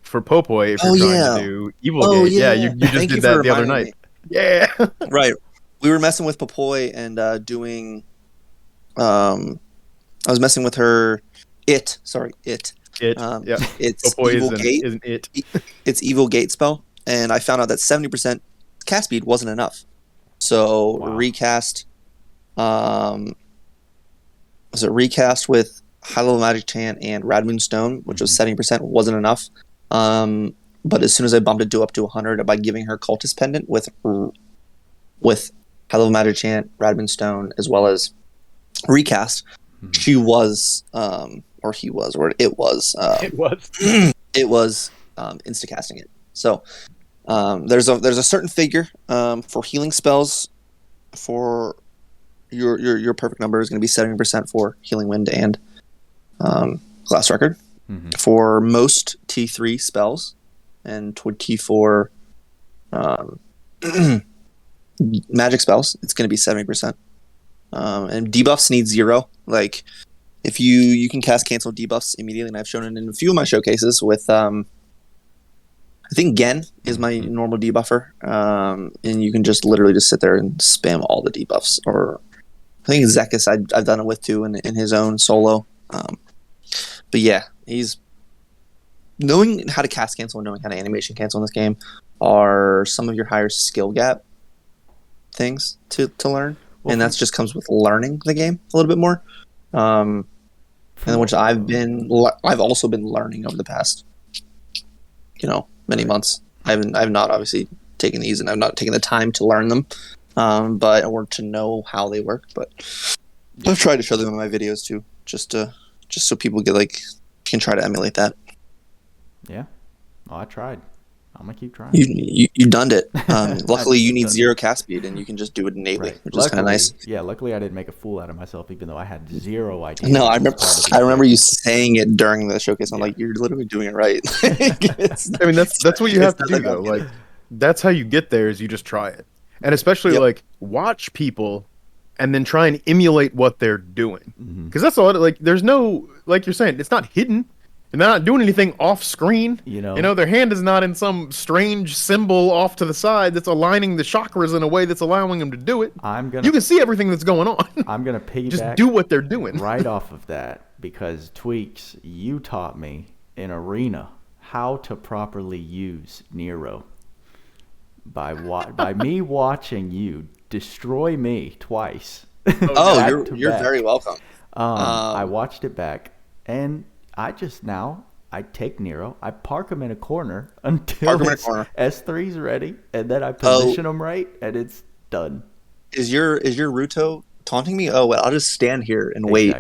for Popoi if you're trying to do Evil Gate. Yeah, you just did that the other night. Yeah. Right. We were messing with Popoi and doing. I was messing with her. Sorry, it. It's Popoi Evil Gate. Isn't it? It's Evil Gate spell, and I found out that 70% cast speed wasn't enough. So recast. Was it recast with High Level Magic Chant and Radmoon Stone, which was 70%, wasn't enough. But as soon as I bumped it up to 100 by giving her Cultist Pendant with High Level Magic Chant, Radmoon Stone, as well as recast, she was, or he was, or it was. It was insta-casting it. So there's a certain figure for healing spells for. Your perfect number is going to be 70% for Healing Wind and Glass Record. For most T3 spells and T4 magic spells, it's going to be 70%. And debuffs need 0. Like if you can cast cancel debuffs immediately, and I've shown it in a few of my showcases with I think Gen is my normal debuffer, and you can just literally just sit there and spam all the debuffs. Or I think Zekis I've done it with too in his own solo. But yeah, he's knowing how to cast cancel and knowing how to animation cancel in this game are some of your higher skill gap things to learn, and that just comes with learning the game a little bit more. And which I've also been learning over the past, many months. I've not obviously taken these, and I've not taken the time to learn them. or to know how they work. But I've tried to show them in my videos too, just so people can try to emulate that. Yeah, well, I tried. I'm gonna keep trying. You done it. Luckily, you need 0 cast speed, and you can just do it innately, which is kind of nice. Yeah, luckily I didn't make a fool out of myself, even though I had 0 idea. No, I remember you saying it during the showcase. I'm like, you're literally doing it right. I mean, that's what you have to do, though. Like, that's how you get there. Is you just try it, and especially like watch people, and then try and emulate what they're doing. Because that's all. Like, there's no, like you're saying, it's not hidden. And they're not doing anything off screen. You know, their hand is not in some strange symbol off to the side that's aligning the chakras in a way that's allowing them to do it. You can see everything that's going on. I'm gonna piggyback. Just do what they're doing right off of that, because Tweacz, you taught me in Arena how to properly use Nero by me watching you destroy me twice. You're very welcome. I watched it back, and I take Nero, I park him in a corner until S3's ready, and then I position him right, and it's done. Is your Ruto taunting me? Oh well, I'll just stand here and wait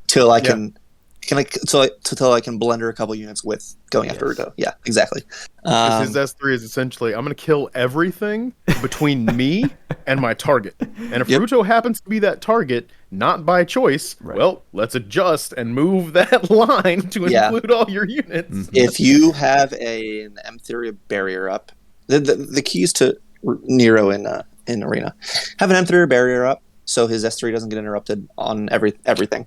till I can till I can blender a couple units with going after Ruto. Yeah, exactly. His S3 is essentially, I'm going to kill everything between me and my target. And if Ruto happens to be that target, not by choice, well, let's adjust and move that line to include all your units. If you have an M-Theory barrier up, the keys to Nero in Arena, have an M-Theory barrier up so his S3 doesn't get interrupted on everything.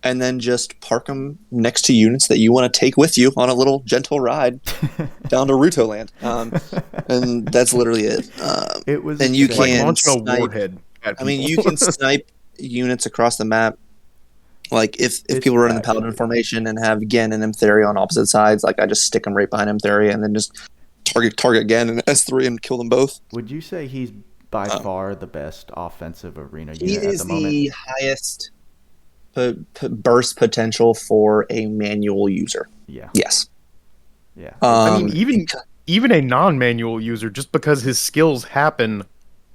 And then just park them next to units that you want to take with you on a little gentle ride down to Ruto land. And that's literally it. And you can launching a warhead at people. I mean, you can snipe units across the map. Like if people run in the Paladin formation and have Gen and M-Theory on opposite sides, like I just stick them right behind M-Theory and then just target Gen and S3 and kill them both. Would you say he's by far the best offensive Arena unit at the moment? He is the highest burst potential for a manual user. Yes. I mean, even a non-manual user, just because his skills happen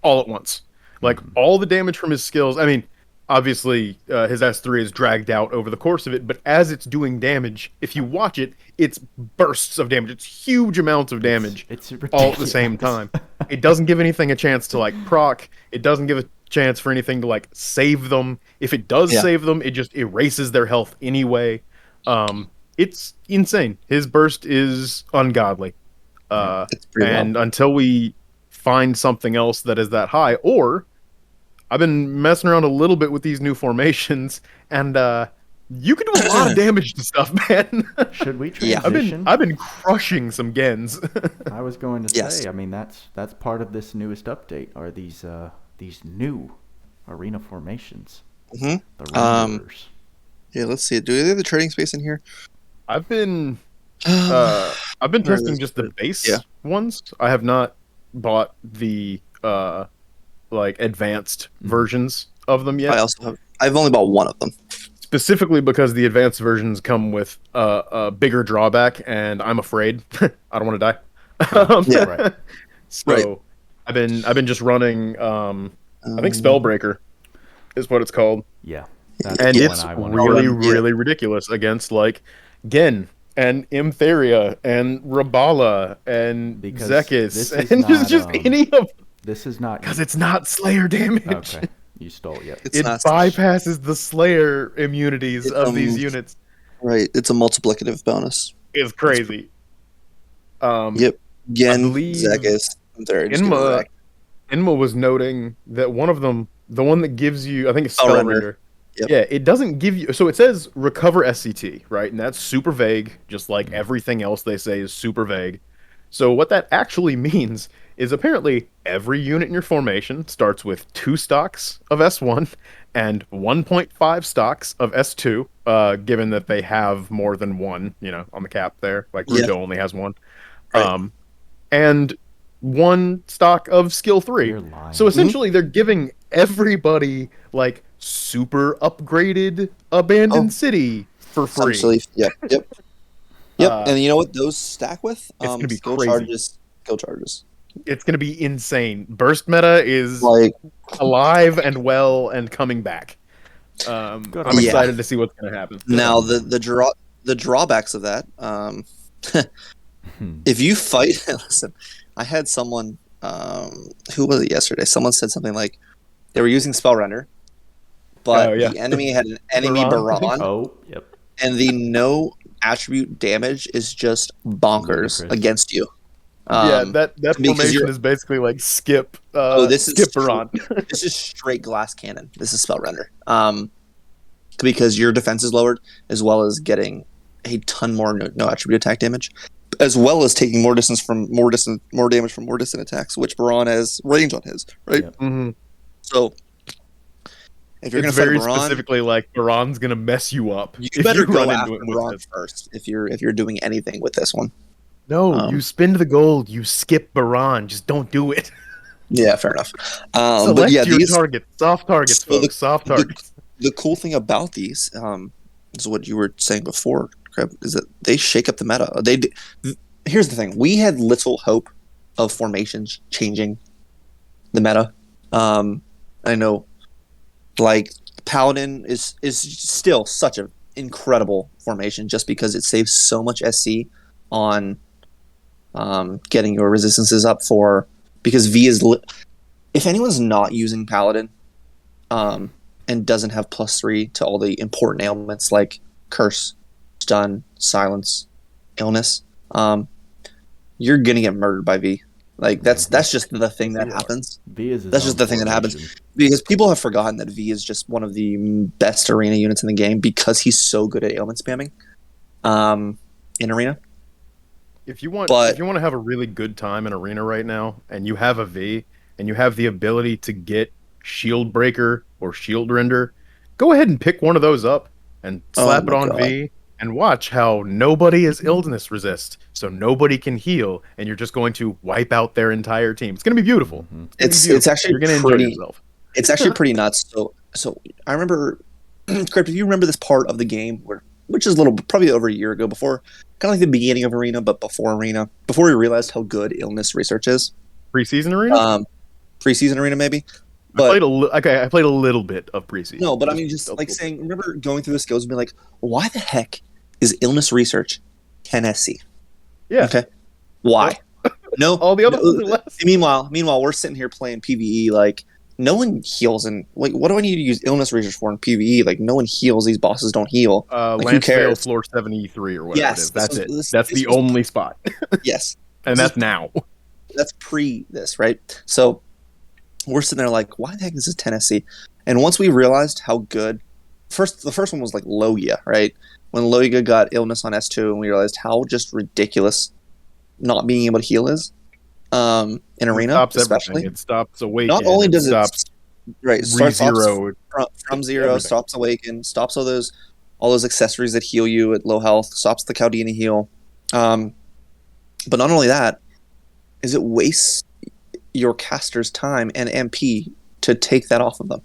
all at once, like all the damage from his skills. I mean, obviously his S3 is dragged out over the course of it, but as it's doing damage, if you watch it, it's bursts of damage. It's huge amounts of damage it's all at the same time. It doesn't give anything a chance to like proc. It doesn't give a chance for anything to like save them. If it does save them, it just erases their health anyway. It's insane. His burst is ungodly. And until we find something else that is that high, or I've been messing around a little bit with these new formations, and you can do a lot of damage to stuff, man. Should we transition? I've been crushing some gens. I was going to say, I mean, that's part of this newest update, are these new Arena formations. The Renderers. Let's see. Do they have the trading space in here? I've been testing just the base ones. I have not bought the like advanced versions of them yet. I've only bought one of them. Specifically because the advanced versions come with a bigger drawback, and I'm afraid I don't want to die. So I've been just running. I think Spellbreaker is what it's called. Yeah, and it's really ridiculous against like Gen and Imtheria and Rabala and Zekis and just any of. This is not because it's not Slayer damage. Okay, you stole it. It bypasses the Slayer immunities of these units. Right, it's a multiplicative bonus. It's crazy. Gen, Zekis, Inma was noting that one of them, the one that gives you, I think it's Spellrender. Yeah, it doesn't give you, so it says recover SCT, right? And that's super vague, just like everything else they say is super vague. So what that actually means is apparently every unit in your formation starts with 2 stocks of S1 and 1.5 stocks of S2, given that they have more than one, on the cap there. Like Ruto only has one. Right. And 1 stock of skill 3. So essentially they're giving everybody like super upgraded abandoned city for free. Yep. And you know what those stack with? It's gonna be skill crazy. Skill charges. It's gonna be insane. Burst meta is Like, alive and well and coming back. I'm excited to see what's gonna happen. Now the drawbacks of that, if you fight, listen, I had someone, who was it yesterday? Someone said something like they were using spell render, but the enemy had an enemy Baron. Oh, yep. And the no attribute damage is just bonkers against you. That formation is basically like skip. Skip Baron. This is straight glass cannon. This is spell render. Because your defense is lowered, as well as getting a ton more no attribute attack damage, as well as taking more damage from more distant attacks, which Baron has range on his, right? Yep. Mm-hmm. So if you're going to fight very Baron, specifically like Baron's going to mess you up. you better go after Baron first if you're doing anything with this one. No, you spend the gold, you skip Baron. Just don't do it. Yeah, fair enough. Select your target. Soft targets, folks. Soft targets. The cool thing about these, is what you were saying before, Krypt, is that they shake up the meta. Here's the thing: we had little hope of formations changing the meta. I know, like Paladin is still such an incredible formation, just because it saves so much SC on getting your resistances up for. Because V is, if anyone's not using Paladin, and doesn't have +3 to all the important ailments like curse, stun, silence, illness, you're gonna get murdered by V. Like that's just the thing that happens. That's just the thing that happens, because people have forgotten that V is just one of the best arena units in the game because he's so good at ailment spamming in arena. If you want to have a really good time in arena right now, and you have a V, and you have the ability to get Shield Breaker or Shield Render, go ahead and pick one of those up and slap it on V, and watch how nobody is illness resist, so nobody can heal, and you're just going to wipe out their entire team. It's going to be beautiful. It's actually you're going to enjoy yourself. It's actually pretty nuts. So I remember, Krypt, if you remember this part of the game which is probably over a year ago, before kind of like the beginning of arena, but before we realized how good illness research is. Preseason arena. Preseason arena maybe. But I played a little bit of preseason. No, but I mean, just like saying, remember going through the skills and being like, why the heck is illness research 10 SC? Yeah. Okay. Why? No. All the other ones are less. Meanwhile, we're sitting here playing PvE. Like, no one heals, and like, what do I need to use illness research for in PvE? Like, no one heals. These bosses don't heal. Like, who cares? Floor 73 or whatever it is. That's it. That's the only spot. Yes. And that's now. That's pre this, right? So we're sitting there like, why the heck is this 10 SC? And once we realized how good, the first one was like Logia, right? When Logia got illness on S2, and we realized how just ridiculous not being able to heal is in arena, especially. It stops Awaken. Not only does it starts zero from zero, stops Awaken, stops all those accessories that heal you at low health, stops the Cloudia heal. But not only that, is it wastes your caster's time and MP to take that off of them.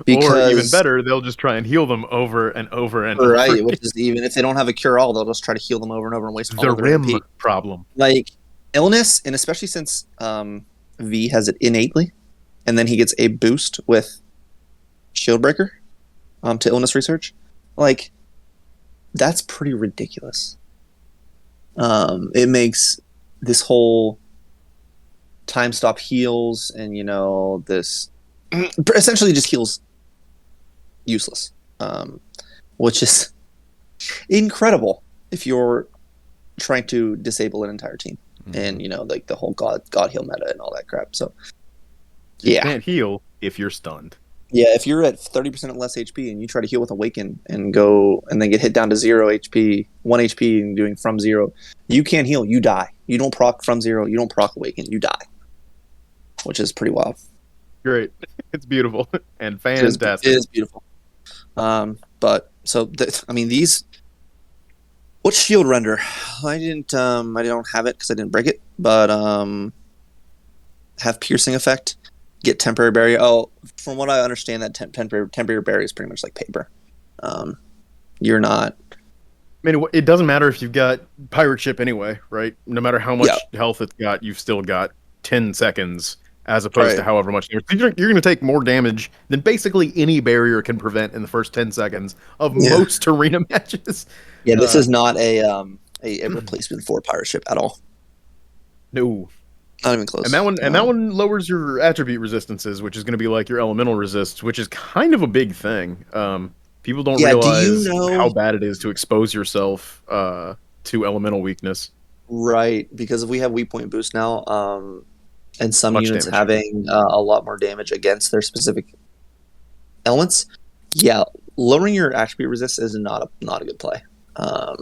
Because, or even better, they'll just try and heal them over and over and over. Right, which is, even if they don't have a cure-all, they'll just try to heal them over and over and waste all of their MP. Problem. Like, illness, and especially since V has it innately, and then he gets a boost with Shield Breaker to illness research, like, that's pretty ridiculous. It makes this whole time stop heals and, this essentially just heals useless, which is incredible if you're trying to disable an entire team and like the whole god heal meta and all that crap. So you can't heal if you're stunned. Yeah, if you're at 30% less HP and you try to heal with Awaken and then get hit down to 0 HP, 1 HP and doing from 0, you can't heal, you die. You don't proc from 0, you don't proc Awaken, you die. Which is pretty wild. Great. It's beautiful and fantastic. It is beautiful. But so these. What's Shield Render? I don't have it because I didn't break it, but have piercing effect, get temporary barrier. Oh, from what I understand, that temporary barrier is pretty much like paper. You're not I mean, it doesn't matter if you've got pirate ship anyway, right? No matter how much health it's got, you've still got 10 seconds as opposed to however much damage. You're going to take more damage than basically any barrier can prevent in the first 10 seconds of most arena matches. Yeah, this is not a replacement for pirate ship at all. No. Not even close. And that one lowers your attribute resistances, which is going to be like your elemental resists, which is kind of a big thing. People don't realize how bad it is to expose yourself to elemental weakness. Right, because if we have weak point boost now, and some units having a lot more damage against their specific elements, lowering your attribute resist is not a good play. I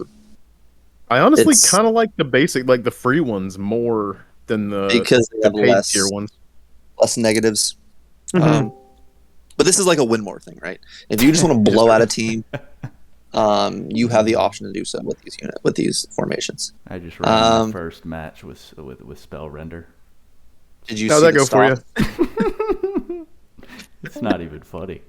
honestly kind of like the basic, like the free ones more than because they have paid tier ones. Less negatives. But this is like a win more thing, right? If you just want to blow out a team, you have the option to do so with these formations. I just ran my first match with spell render. Did you? How'd that go for you? It's not even funny.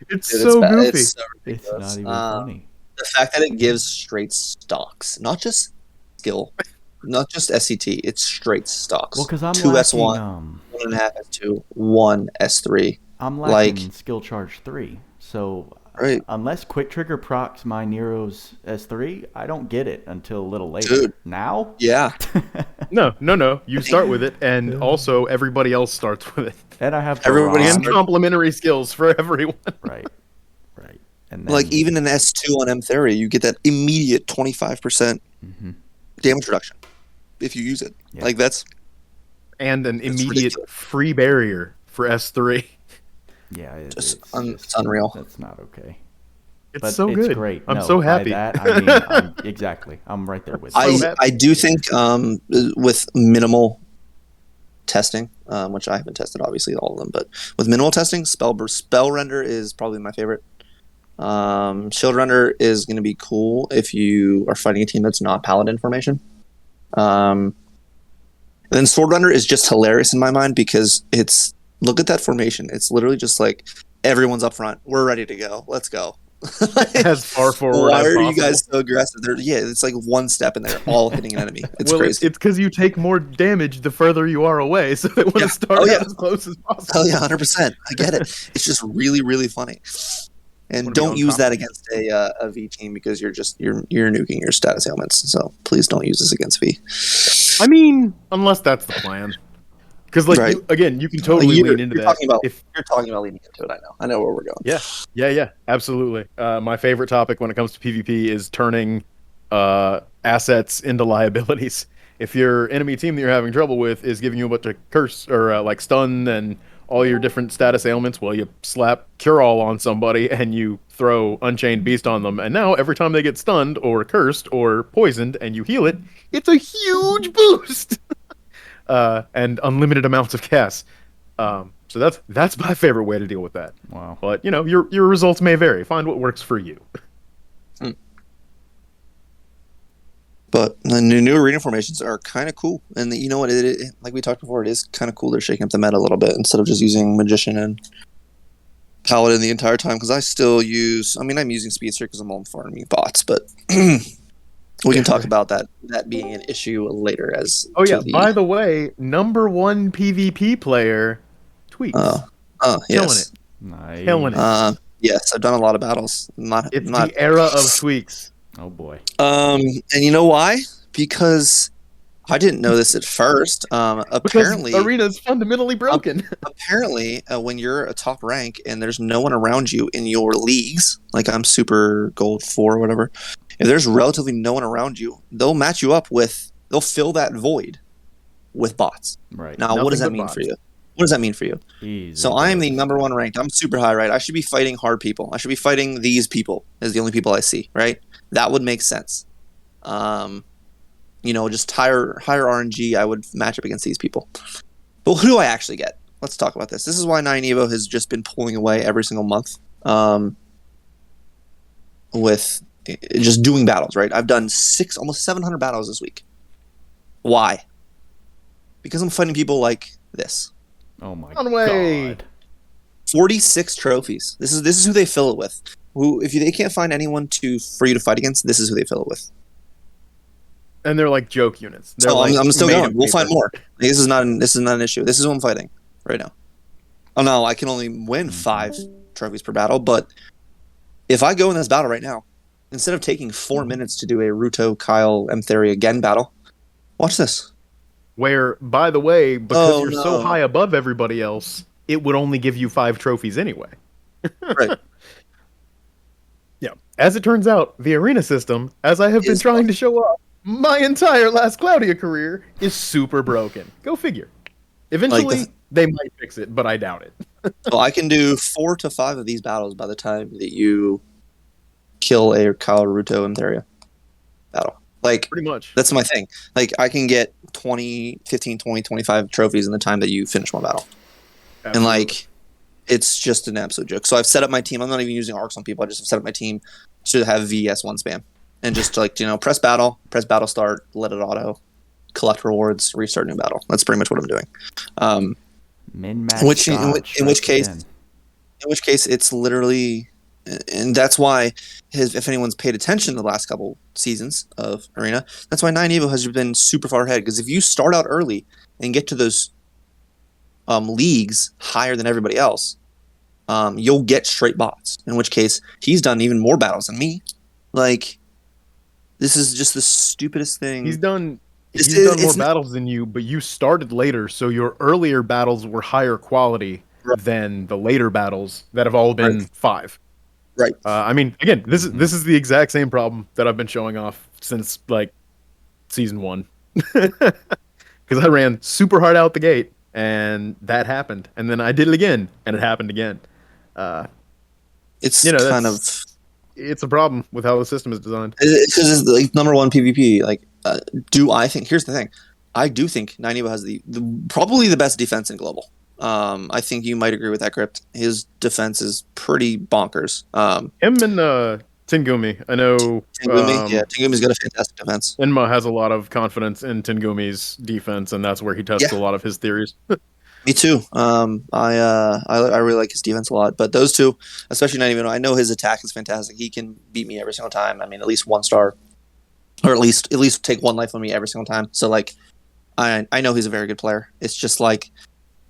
It's so goofy. It's not even funny. The fact that it gives straight stocks, not just skill, not just SCT, it's straight stocks. Well, because I'm 2 S1, 1.5 S2, 1 S3. I'm lacking skill charge 3, so unless quick trigger procs my Nero's S3, I don't get it until a little later. Dude, now? Yeah. No. You start with it, and also everybody else starts with it. And I have and complementary skills for everyone. Right. And then, like even in S2 on M30, you get that immediate 25% damage reduction if you use it. Yeah. Like that's an immediate free barrier for S3. Yeah, it's unreal. That's not okay. It's so good. It's great. I'm so happy. By that, I mean, exactly. I'm right there with you. I do think with minimal testing, which I haven't tested obviously all of them, but with minimal testing, spell render is probably my favorite. Shield render is going to be cool if you are fighting a team that's not paladin formation. And then sword render is just hilarious in my mind because look at that formation. It's literally just like everyone's up front. We're ready to go. Let's go. As far forward Why as are possible. you guys so aggressive? It's like one step and they're all hitting an enemy. It's crazy. It's because you take more damage the further you are away, so they want to start as close as possible. Oh yeah, 100%. I get it. It's just really, really funny. And don't use that against a V team because you're nuking your status ailments. So please don't use this against V. I mean, unless that's the plan. Because, you can totally lean into that. You're talking about leaning into it, I know where we're going. Yeah, absolutely. My favorite topic when it comes to PvP is turning assets into liabilities. If your enemy team that you're having trouble with is giving you a bunch of curse or stun and all your different status ailments, well, you slap Cure All on somebody and you throw Unchained Beast on them. And now every time they get stunned or cursed or poisoned and you heal it, it's a huge boost. And unlimited amounts of cast. So that's my favorite way to deal with that. Wow. But your results may vary. Find what works for you. But the new arena formations are kind of cool, and you know what? Like we talked before, it is kind of cool. They're shaking up the meta a little bit instead of just using Magician and Paladin the entire time. Because I still I'm using Speedster because I'm all farming bots, but. We can talk about that being an issue later. By the way, #1 PvP player, Tweacz. Yes. Killing it. Nice. Killing it. Yes, I've done a lot of battles. It's the era of Tweacz. Oh boy. And you know why? Because I didn't know this at first. Apparently, because arena is fundamentally broken. Apparently, when you're a top rank and there's no one around you in your leagues, like I'm super gold 4 or whatever. If there's relatively no one around you, they'll match you up they'll fill that void with bots. Right. Now, what does that mean for you? What does that mean for you? Easy. So I am the #1 ranked. I'm super high, right? I should be fighting hard people. I should be fighting these people as the only people I see, right? That would make sense. Just higher RNG, I would match up against these people. But who do I actually get? Let's talk about this. This is why 9 Evo has just been pulling away every single month with just doing battles, right? I've done almost 700 battles this week. Why? Because I'm fighting people like this. Oh my god. 46 trophies. This is who they fill it with. if they can't find anyone for you to fight against, this is who they fill it with. And they're like joke units. They're I'm still going. We'll paper. find more. This is not an issue. This is who I'm fighting right now. Oh no, I can only win 5 trophies per battle, but if I go in this battle right now, instead of taking 4 minutes to do a Ruto, Kyle, M-Theory again battle, watch this. Where, by the way, because you're so high above everybody else, it would only give you 5 trophies anyway. Right. Yeah. As it turns out, the arena system, as I have been trying to show off my entire last Cloudia career, is super broken. Go figure. Eventually, they might fix it, but I doubt it. Well, I can do 4 to 5 of these battles by the time that you kill a Kyle, Ruto, and Theria battle. Like, pretty much. That's my thing. Like, I can get 15, 20, 25 trophies in the time that you finish one battle. Absolutely. And, like, it's just an absolute joke. So I've set up my team. I'm not even using arcs on people. I just have set up my team to have VS1 spam. And just, like, press battle start, let it auto, collect rewards, restart new battle. That's pretty much what I'm doing. Min-max in which case, it's literally... And that's why, if anyone's paid attention to the last couple seasons of Arena, that's why 9evo has been super far ahead. Because if you start out early and get to those leagues higher than everybody else, you'll get straight bots. In which case, he's done even more battles than me. Like, this is just the stupidest thing. He's done more battles than you, but you started later, so your earlier battles were higher quality than the later battles that have all been 5. Right. I mean, again, this is the exact same problem that I've been showing off since like season 1, because I ran super hard out the gate, and that happened, and then I did it again, and it happened again. It's it's a problem with how the system is designed. Because it's like number 1 PvP. Like, do I think? Here's the thing. I do think 9evo has probably the best defense in global. I think you might agree with that, Krypt. His defense is pretty bonkers. Him and Tingumi, I know. Tingumi's got a fantastic defense. Enma has a lot of confidence in Tingumi's defense, and that's where he tests a lot of his theories. Me too. I really like his defense a lot. But those two, especially 9evo, I know his attack is fantastic. He can beat me every single time. I mean, at least 1 star, or at least take 1 life on me every single time. So like, I know he's a very good player. It's just like,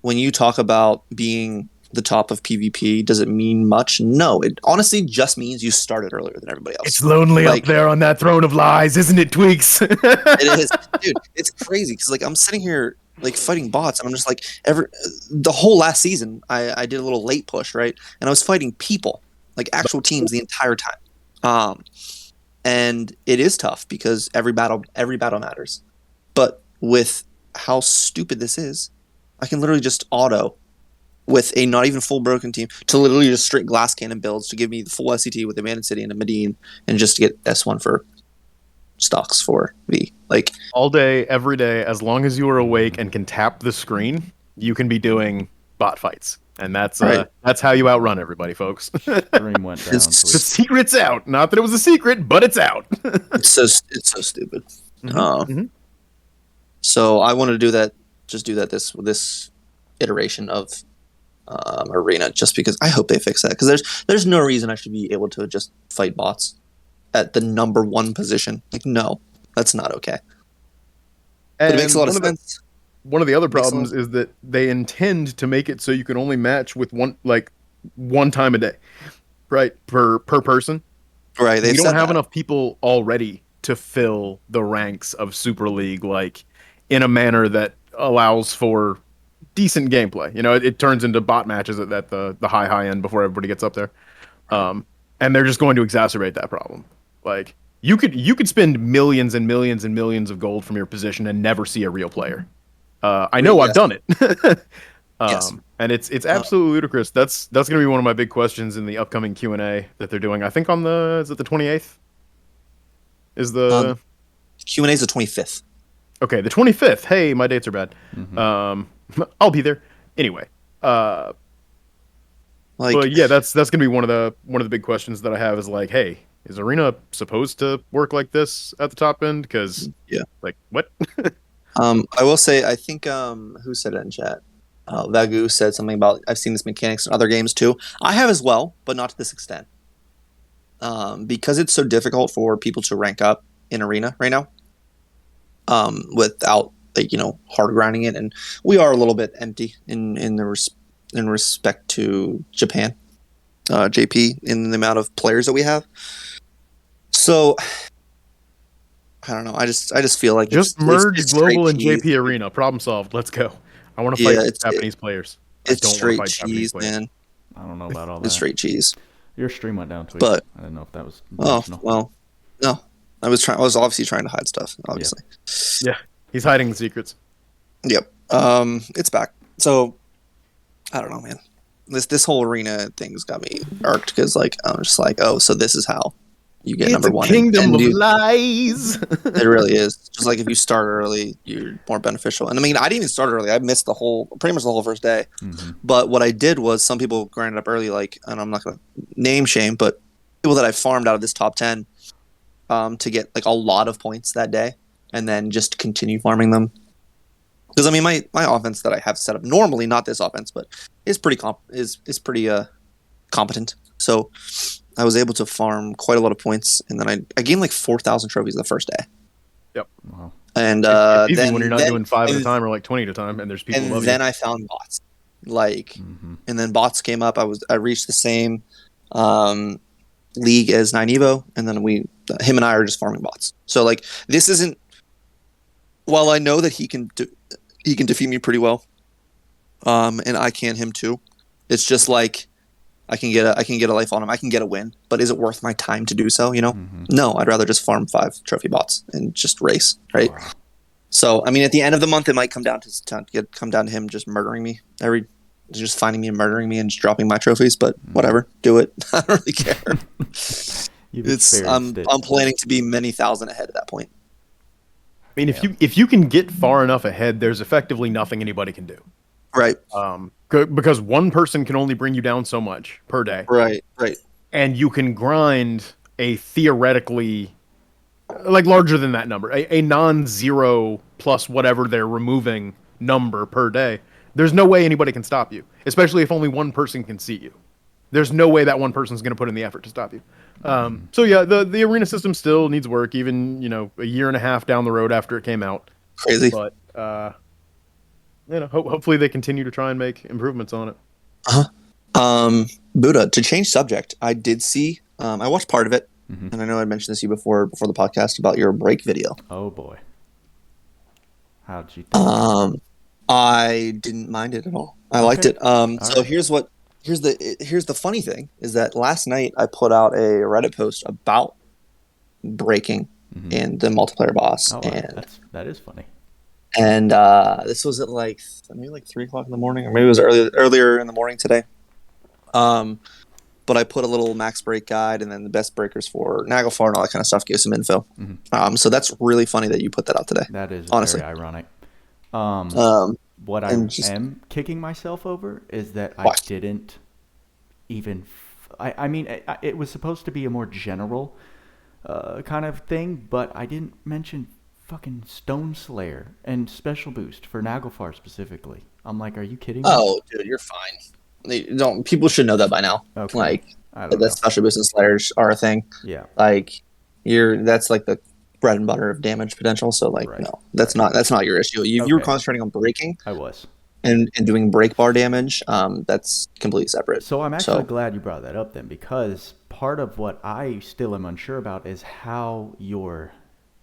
when you talk about being the top of PvP, does it mean much? No, it honestly just means you started earlier than everybody else. It's lonely up there on that throne of lies, isn't it, Tweacz? It is, dude. It's crazy because like I'm sitting here like fighting bots, and I'm just like the whole last season I did a little late push, right, and I was fighting people, like actual teams, the entire time. And it is tough because every battle matters. But with how stupid this is, I can literally just auto with a not even full broken team to literally just straight glass cannon builds to give me the full SCT with a Abandoned City and a Medine, and just to get S1 for stocks for V. Like, all day, every day, as long as you are awake and can tap the screen, you can be doing bot fights. And that's how you outrun everybody, folks. Dream went down. The secret's out. Not that it was a secret, but it's out. It's so stupid. So I wanted to do that. Just do that this iteration of Arena, just because I hope they fix that, because there's no reason I should be able to just fight bots at the number 1 position. Like, no, that's not okay. But it makes a lot of sense. One of the other problems is that they intend to make it so you can only match with one time a day, right, per person. Right. We don't have enough people already to fill the ranks of Super League, like, in a manner that allows for decent gameplay. It turns into bot matches at the high end before everybody gets up there. And they're just going to exacerbate that problem. Like, you could spend millions and millions and millions of gold from your position and never see a real player. I know I've done it. And it's absolutely ludicrous. That's going to be one of my big questions in the upcoming Q&A that they're doing. I think on is it the 28th? Is the Q&A is the 25th. Okay, the 25th. Hey, my dates are bad. I'll be there anyway. But yeah, that's gonna be one of the big questions that I have is like, hey, is Arena supposed to work like this at the top end? Because like what? I will say, I think who said it in chat? Vagu said something about, I've seen this mechanics in other games too. I have as well, but not to this extent. because it's so difficult for people to rank up in arena right now, without hard grinding it, and we are a little bit empty in respect to Japan, JP, in the amount of players that we have. So I don't know. I just feel like just merge it's global and cheese. JP arena. Problem solved. Let's go. I want to fight Japanese players. It's straight cheese, man. I don't know about all that. It's straight cheese. Your stream went down, Tweacz. But I didn't know if that was intentional. Oh well, no. I was obviously trying to hide stuff. Obviously. Yeah, he's hiding the secrets. Yep. It's back. So I don't know, man. This whole arena thing's got me irked because I'm just like, oh, so this is how you get number one. It's a kingdom of lies. It really is. Just like if you start early, you're more beneficial. And I mean, I didn't even start early. I missed pretty much the whole first day. Mm-hmm. But what I did was some people grinded up early, and I'm not going to name shame, but people that I farmed out of this top 10 to get a lot of points that day and then just continue farming them. Because I mean, my offense that I have set up normally, not this offense, but is pretty competent. So I was able to farm quite a lot of points, and then I gained 4,000 trophies the first day. Yep. Wow. And it's easy when you're not doing 5 at a time or 20 at a time, and there's people. And then I found bots, and then bots came up. I reached the same league as 9evo, and then him and I are just farming bots. So this isn't. While I know that he can defeat me pretty well, and I can him too. It's just I can get a life on him. I can get a win, but is it worth my time to do so? No, I'd rather just farm 5 trophy bots and just race, right? Wow. So I mean, at the end of the month, it might come down to him just murdering me just finding me and murdering me and just dropping my trophies. But whatever, do it. I don't really care. I'm planning to be many thousand ahead at that point. I mean, if you can get far enough ahead, there's effectively nothing anybody can do. Right. Because one person can only bring you down so much per day. Right. And you can grind a theoretically, larger than that number, a non-zero plus whatever they're removing number per day. There's no way anybody can stop you, especially if only one person can see you. There's no way that one person's going to put in the effort to stop you. So yeah, the arena system still needs work, even a year and a half down the road after it came out. Crazy. But hopefully they continue to try and make improvements on it. Buddha, to change subject, I did see. I watched part of it, and I know I mentioned this to you before the podcast about your break video. Oh boy, how'd you think? I didn't mind it at all. I liked it. So here's the funny thing is that last night I put out a Reddit post about breaking in the multiplayer boss. Oh, and that is funny. And this was at maybe 3 o'clock in the morning, or maybe it was earlier in the morning today. But I put a little max break guide and then the best breakers for Naglfar and all that kind of stuff, give some info. So that's really funny that you put that out today. That is honestly very ironic. What I am kicking myself over is that I didn't even. I mean, it was supposed to be a more general kind of thing, but I didn't mention fucking Stone Slayer and Special Boost for Naglfar specifically. I'm like, are you kidding me? Oh, dude, you're fine. People should know that by now. Okay. That Special Boost and Slayers are a thing. Yeah. That's the bread and butter of damage potential. So no, that's not your issue. You were concentrating on breaking. I was. And doing break bar damage. That's completely separate. So I'm actually glad you brought that up then, because part of what I still am unsure about is how your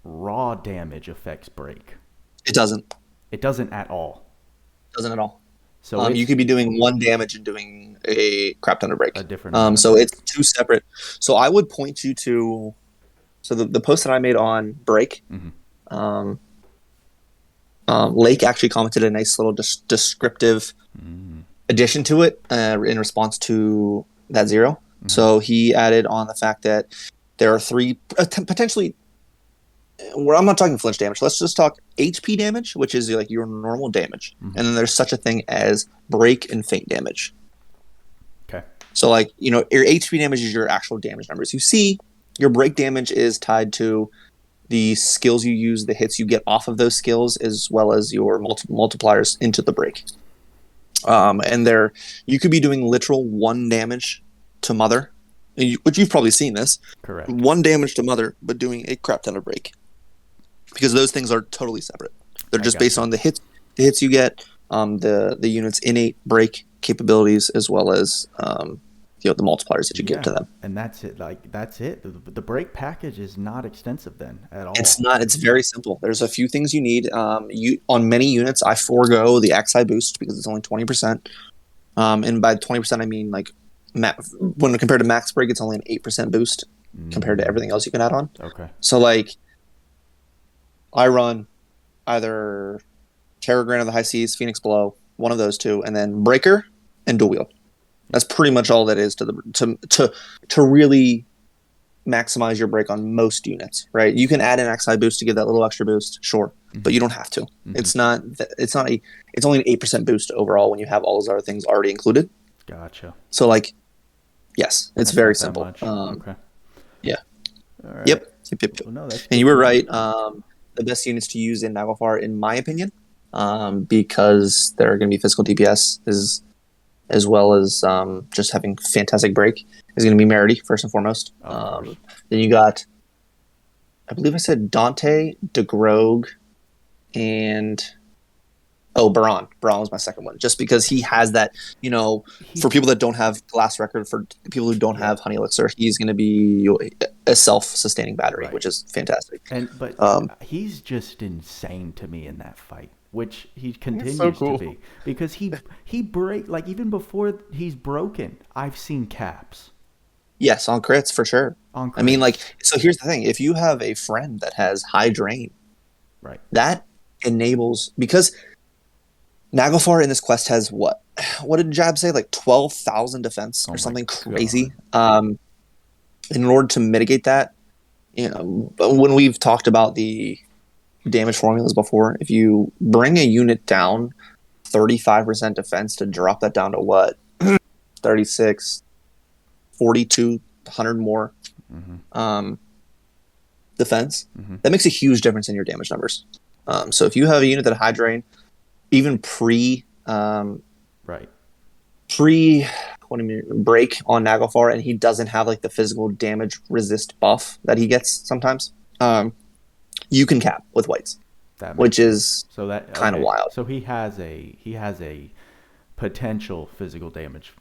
raw damage affects break. It doesn't. It doesn't at all. Doesn't at all. So you could be doing 1 damage and doing a Krypt under break. A different. So it's 2 separate. So I would point you to. So the post that I made on break, Lake actually commented a nice little descriptive addition to it in response to that 0. So he added on the fact that there are 3 potentially. I'm not talking flinch damage. Let's just talk HP damage, which is your normal damage, and then there's such a thing as break and feint damage. Okay. So your HP damage is your actual damage numbers you see. Your break damage is tied to the skills you use, the hits you get off of those skills, as well as your multipliers into the break. And you could be doing literal 1 damage to Mother which you've probably seen this. Correct. 1 damage to Mother, but doing a crap ton of break. Because those things are totally separate. They're just based on the hits you get, the unit's innate break capabilities, as well as the multipliers that you give to them. And that's it. Like, that's it. The break package is not extensive then at all. It's not. It's very simple. There's a few things you need. On many units, I forego the XI boost because it's only 20%. And by 20%, I mean like when compared to max break, it's only an 8% boost compared to everything else you can add on. Okay. So like, I run either Terror Grand of the High Seas, Phoenix Blow, one of those two, and then Breaker and Dual Wield. That's pretty much all that is to really maximize your break on most units, right? You can add an XI boost to give that little extra boost, sure, but you don't have to. It's only an 8% boost overall when you have all those other things already included. Gotcha. So like, yes, it's very simple. Okay. Yeah. All right. Yep. Well, no, And you were right. The best units to use in Naglfar, in my opinion, because they're going to be physical DPS, as well as just having fantastic break, is going to be Merity, first and foremost. Then you got, I believe I said Dante, DeGrogue, and Baron. Baron was my second one, just because he has that, for people that don't have Glass Record, for people who don't have Honey Elixir, he's going to be a self-sustaining battery, which is fantastic. But he's just insane to me in that fight, which he continues to be, because he break, like, even before he's broken, I've seen caps. Yes, on crits for sure. I mean, like, so here's the thing: if you have a friend that has high drain, right, that enables, because Naglfar in this quest has what did Jab say? Like 12,000 defense or something crazy. In order to mitigate that, when we've talked about the damage formulas before, if you bring a unit down 35% defense to drop that down to what, 36, 42, 100 more defense, that makes a huge difference in your damage numbers. So if you have a unit that high drain, even pre break on Naglfar, and he doesn't have like the physical damage resist buff that he gets sometimes, you can cap with whites, which is kind of wild. So he has a potential physical damage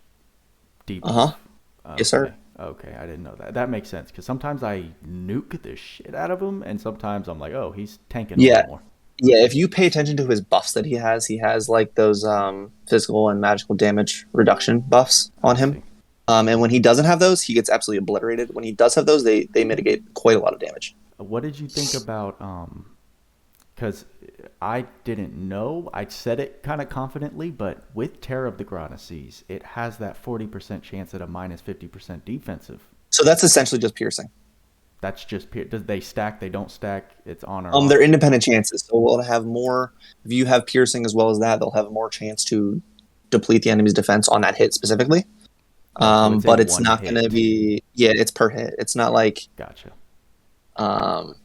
debuff. Yes, sir. Okay, I didn't know that. That makes sense, because sometimes I nuke the shit out of him, and sometimes I'm like, oh, he's tanking a little more. Yeah, if you pay attention to his buffs that he has like those physical and magical damage reduction buffs on him. And when he doesn't have those, he gets absolutely obliterated. When he does have those, they mitigate quite a lot of damage. What did you think about, because I didn't know, I said it kind of confidently, but with Terror of the Granite Seas, it has that 40% chance at a minus 50% defensive. So that's essentially just piercing. That's just does they stack? They don't stack. It's on or off. They're independent chances. So we'll have more. If you have piercing as well as that, they'll have more chance to deplete the enemy's defense on that hit specifically. So but it's not going to be. Yeah, it's per hit. It's not like. Gotcha.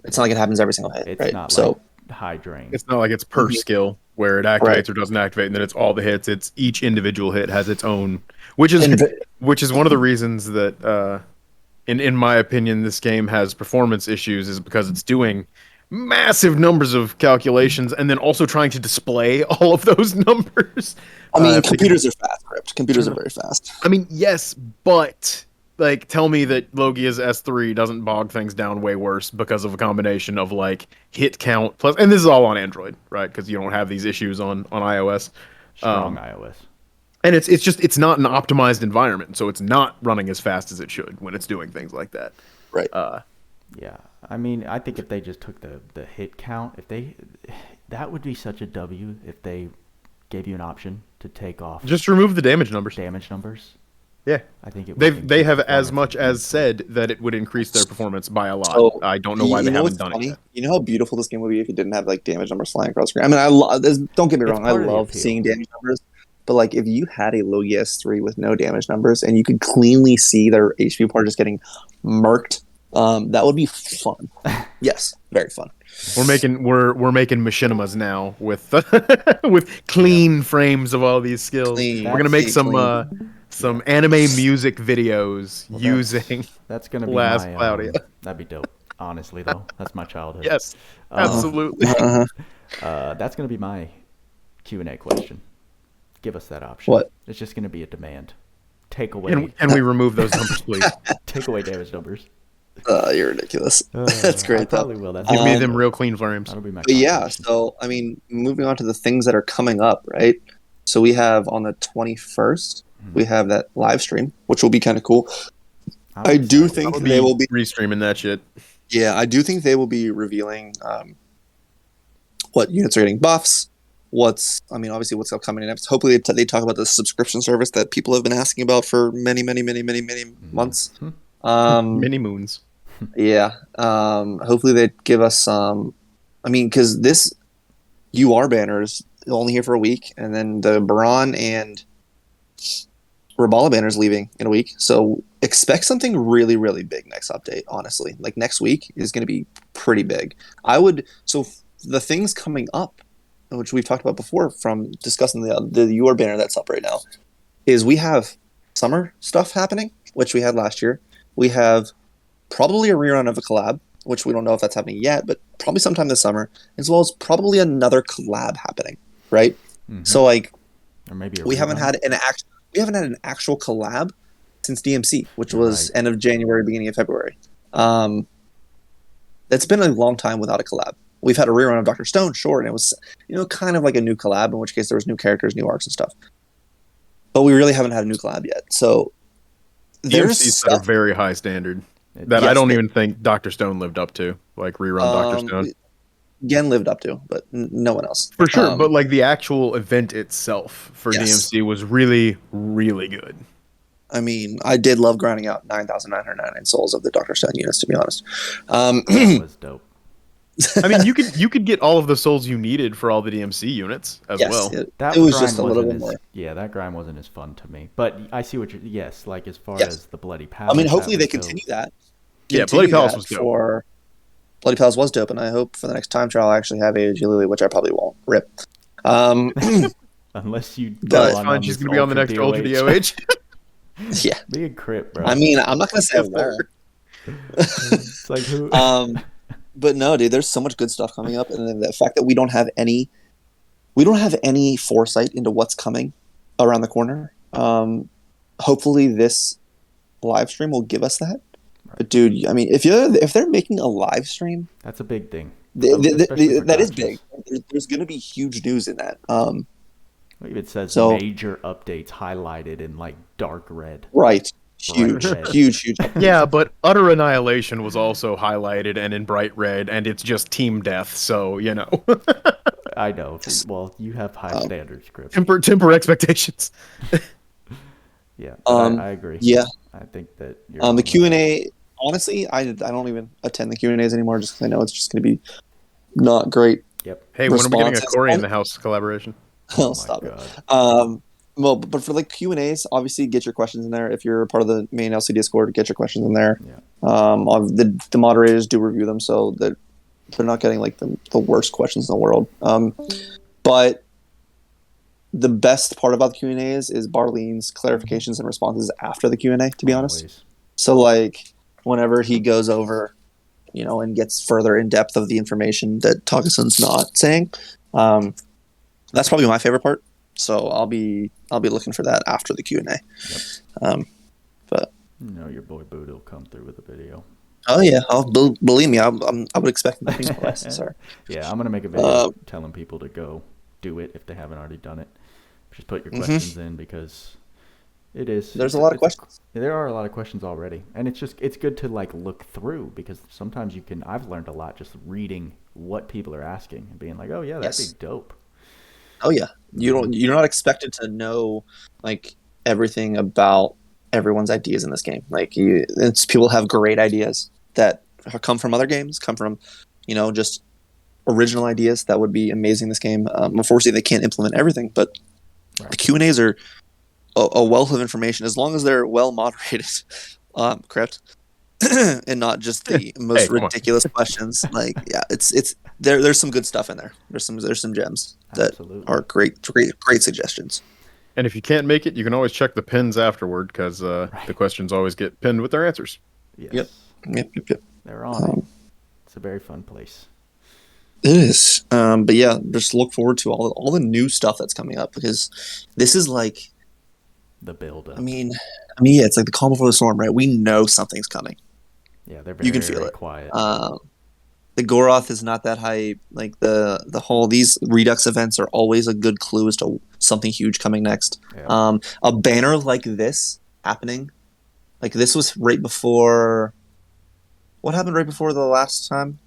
It's not like it happens every single hit. It's right? not so like high drain. It's not like it's per skill where it activates or doesn't activate, and then it's all the hits. It's each individual hit has its own, which is one of the reasons that. In my opinion, this game has performance issues, is because it's doing massive numbers of calculations and then also trying to display all of those numbers. I mean, computers are fast, Krypt. Computers are very fast. I mean, yes, but like, tell me that Logia's S3 doesn't bog things down way worse because of a combination of like hit count plus, and this is all on Android, right? Because you don't have these issues on iOS. Strong iOS. And it's not an optimized environment, so it's not running as fast as it should when it's doing things like that. Right. Yeah. I mean, I think if they just took the hit count, that would be such a W if they gave you an option to take off. Just remove the damage numbers. Yeah. I think it would. They have as much as said that it would increase their performance by a lot. So, I don't know why they haven't done it yet. You know how beautiful this game would be if it didn't have like damage numbers flying across the screen? I mean, don't get me wrong, I love seeing damage numbers. But like, if you had a Logia S3 with no damage numbers and you could cleanly see their HP bar just getting murked, that would be fun. Yes, very fun. We're making machinimas now with with clean frames of all these skills. We're gonna make some some anime music videos using that's gonna be Last my Cloudia. That'd be dope. Honestly, though, that's my childhood. Yes, absolutely. That's gonna be my Q&A question. Give us that option. What? It's just gonna be a demand. Take away. Can we remove those numbers, please? Take away damage numbers. You're ridiculous. That's great. I probably will. That's Give me them real clean frames. That'll be my. But yeah, so I mean, moving on to the things that are coming up, right? So we have on the 21st, we have that live stream, which will be kind of cool. I do think they will be restreaming that shit. Yeah, I do think they will be revealing what units are getting buffs. Obviously what's upcoming next. Hopefully they talk about the subscription service that people have been asking about for many months. Many moons. Yeah. Hopefully they give us some. I mean, because this UR banner is only here for a week, and then the Baron and Rabala banner is leaving in a week. So expect something really, really big next update. Honestly, like next week is going to be pretty big. So the things coming up, which we've talked about before from discussing the UR banner that's up right now, is we have summer stuff happening, which we had last year. We have probably a rerun of a collab, which we don't know if that's happening yet, but probably sometime this summer, as well as probably another collab happening, right? Mm-hmm. So like, or maybe we haven't had an actual collab since DMC, which was end of January, beginning of February. That's been a long time without a collab. We've had a rerun of Dr. Stone, sure, and it was, kind of like a new collab, in which case there was new characters, new arcs and stuff. But we really haven't had a new collab yet. So there's set a very high standard that I don't even think Dr. Stone lived up to. Like rerun Dr. Stone. Gen lived up to, but no one else. For sure, but like the actual event itself for DMC was really, really good. I mean, I did love grinding out 9,999 souls of the Dr. Stone units, to be honest. That was dope. I mean, you could get all of the souls you needed for all the DMC units as well. It was just a little bit more. Yeah, that grind wasn't as fun to me. But I see what you're. Yes, like as far as the Bloody Palace. I mean, hopefully they continue that. Yeah, Bloody Palace was dope. Bloody Palace was dope, and I hope for the next time trial I actually have AOG Lily, which I probably won't. Rip. Unless you. That's fine. She's gonna be on the next Ultra DOH. Yeah. Be a Krypt, bro. I mean, I'm not gonna say I won't. It's like who? But no, dude, there's so much good stuff coming up, and then the fact that we don't have any foresight into what's coming around the corner. Hopefully, this live stream will give us that. Right. But dude, I mean, if they're making a live stream, that's a big thing. That is big. There's going to be huge news in that. It says major updates highlighted in like dark red. Right. Huge. Yeah, but Utter Annihilation was also highlighted and in bright red, and it's just team death, so, I know. Well, you have high standards, Krypt. Temper expectations. Yeah, I agree. Yeah. I think that you're the Q&A, honestly, I don't even attend the Q&As anymore just because I know it's just going to be not great. Yep. Hey, when are we getting a Corey in the House collaboration? Oh, stop it. Well, but for like Q&As, obviously get your questions in there. If you're a part of the main LC Discord, get your questions in there. Yeah. The moderators do review them, so that they're not getting like the worst questions in the world. But the best part about the Q&As is Barlene's clarifications and responses after the Q&A, to be honest. So like whenever he goes over, and gets further in depth of the information that Tokusun's not saying, that's probably my favorite part. So I'll be looking for that after the Q&A. Yep. But your boy Buddha will come through with a video. Oh yeah, believe me, I would expect him to be surprised. Sorry. Yeah, I'm gonna make a video telling people to go do it if they haven't already done it. Just put your questions in because it is. There's a lot of questions. There are a lot of questions already, and it's good to like look through because sometimes I've learned a lot just reading what people are asking and being like, oh yeah, that'd be dope. Oh yeah, you're not expected to know like everything about everyone's ideas in this game. Like people have great ideas that come from other games, come from just original ideas that would be amazing in this game. Unfortunately, they can't implement everything, but the Q&As are a wealth of information as long as they're well moderated. Krypt. And not just the most ridiculous questions. Like, yeah, it's there's some good stuff in there. There's some gems that are great suggestions. And if you can't make it, you can always check the pins afterward, because the questions always get pinned with their answers. Yes. Yep. They're on it. It's a very fun place. It is. But yeah, just look forward to all the new stuff that's coming up, because this is like the build up. I mean, yeah, it's like the calm before the storm, right? We know something's coming. Yeah, they're very, you can feel it. Quiet. The Goroth is not that hype. Like the whole these Redux events are always a good clue as to something huge coming next. Yeah. A banner like this happening, like this was right before. What happened right before the last time,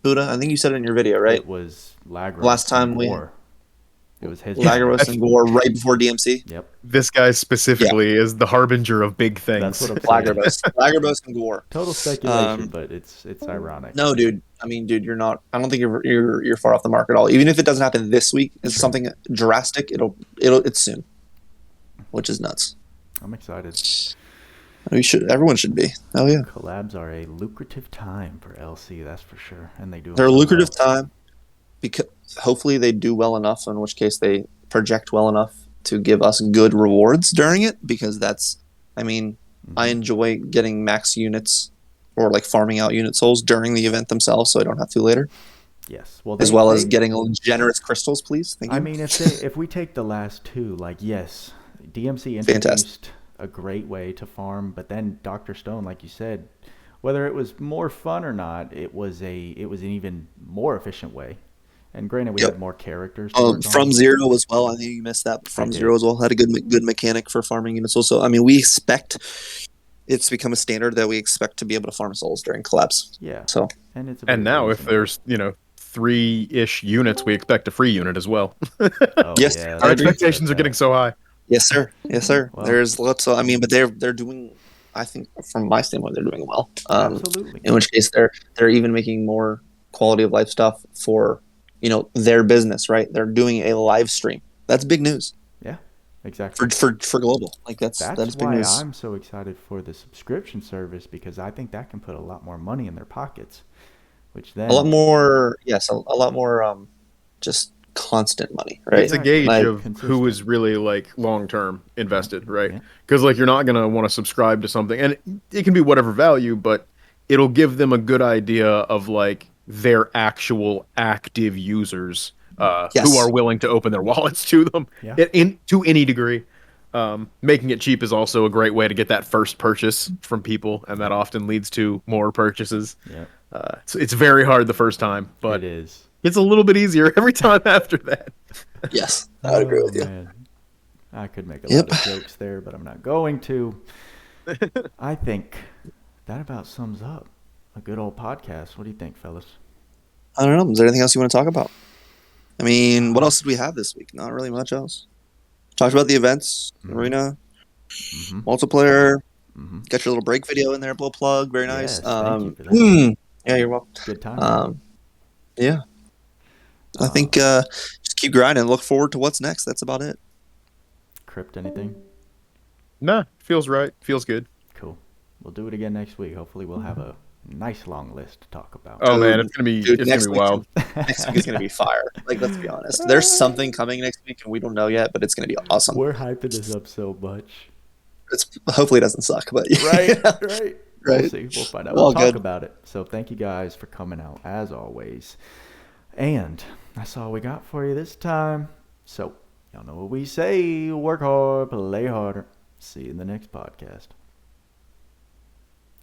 Buddha? I think you said it in your video, right? It was Lagros. Last time it was his Lagros and Gore right before DMC. Yep. This guy specifically is the harbinger of big things. That's what I'm saying. Lagros and Gore. Total speculation, but it's ironic. No, dude. I mean, dude, you're not. I don't think you're far off the mark at all. Even if it doesn't happen this week, it's something drastic. It's soon, which is nuts. I'm excited. Everyone should be. Oh yeah. Collabs are a lucrative time for LC, that's for sure, and they do. They're a lucrative time because hopefully they do well enough. In which case they project well enough to give us good rewards during it. Because that's, I mean, I enjoy getting max units or like farming out unit souls during the event themselves, so I don't have to later. Yes, well, as well as getting generous crystals, please. Thank you. I mean, if we take the last two, like yes, DMC introduced a great way to farm, but then Dr. Stone, like you said, whether it was more fun or not, it was an even more efficient way. And granted, we had more characters. From Zero as well. I think you missed that. From Zero as well had a good mechanic for farming units. Also, I mean, we expect it's become a standard that we expect to be able to farm souls during collabs. Yeah. So and now if there's 3-ish units, we expect a free unit as well. Yes, yeah, our expectations are getting so high. Yes, sir. Yes, sir. Well, there's lots of. I mean, but they're doing. I think from my standpoint, they're doing well. Absolutely. In which case, they're even making more quality of life stuff for their business. Right? They're doing a live stream. That's big news. Yeah, exactly. For global, like that is big news. Why I'm so excited for the subscription service, because I think that can put a lot more money in their pockets, which then a lot more. Yes, a lot more. Just constant money, right? It's a gauge of who is really like long-term invested, right? Because you're not going to want to subscribe to something, and it can be whatever value, but it'll give them a good idea of like their actual active users who are willing to open their wallets to them to any degree. Making it cheap is also a great way to get that first purchase from people, and that often leads to more purchases. So it's very hard the first time, but it is. It's a little bit easier every time after that. Yes, I would agree with you. Man. I could make a lot of jokes there, but I'm not going to. I think that about sums up a good old podcast. What do you think, fellas? I don't know. Is there anything else you want to talk about? I mean, what else did we have this week? Not really much else. Talked about the events, arena, multiplayer. Got your little break video in there, blow plug. Very nice. Yes, thank you for that. Yeah, you're welcome. Good time. Yeah. I think just keep grinding and look forward to what's next. That's about it. Krypt, anything? Nah, feels right. Feels good. Cool. We'll do it again next week. Hopefully we'll have a nice long list to talk about. Oh man, it's gonna be wild. Next week is gonna be fire. Like, let's be honest. There's something coming next week and we don't know yet, but it's gonna be awesome. We're hyping this up so much. Hopefully it doesn't suck, but right. Right. We'll see. We'll find out. We'll talk about it. So thank you guys for coming out as always. And that's all we got for you this time. So, y'all know what we say. Work hard, play harder. See you in the next podcast.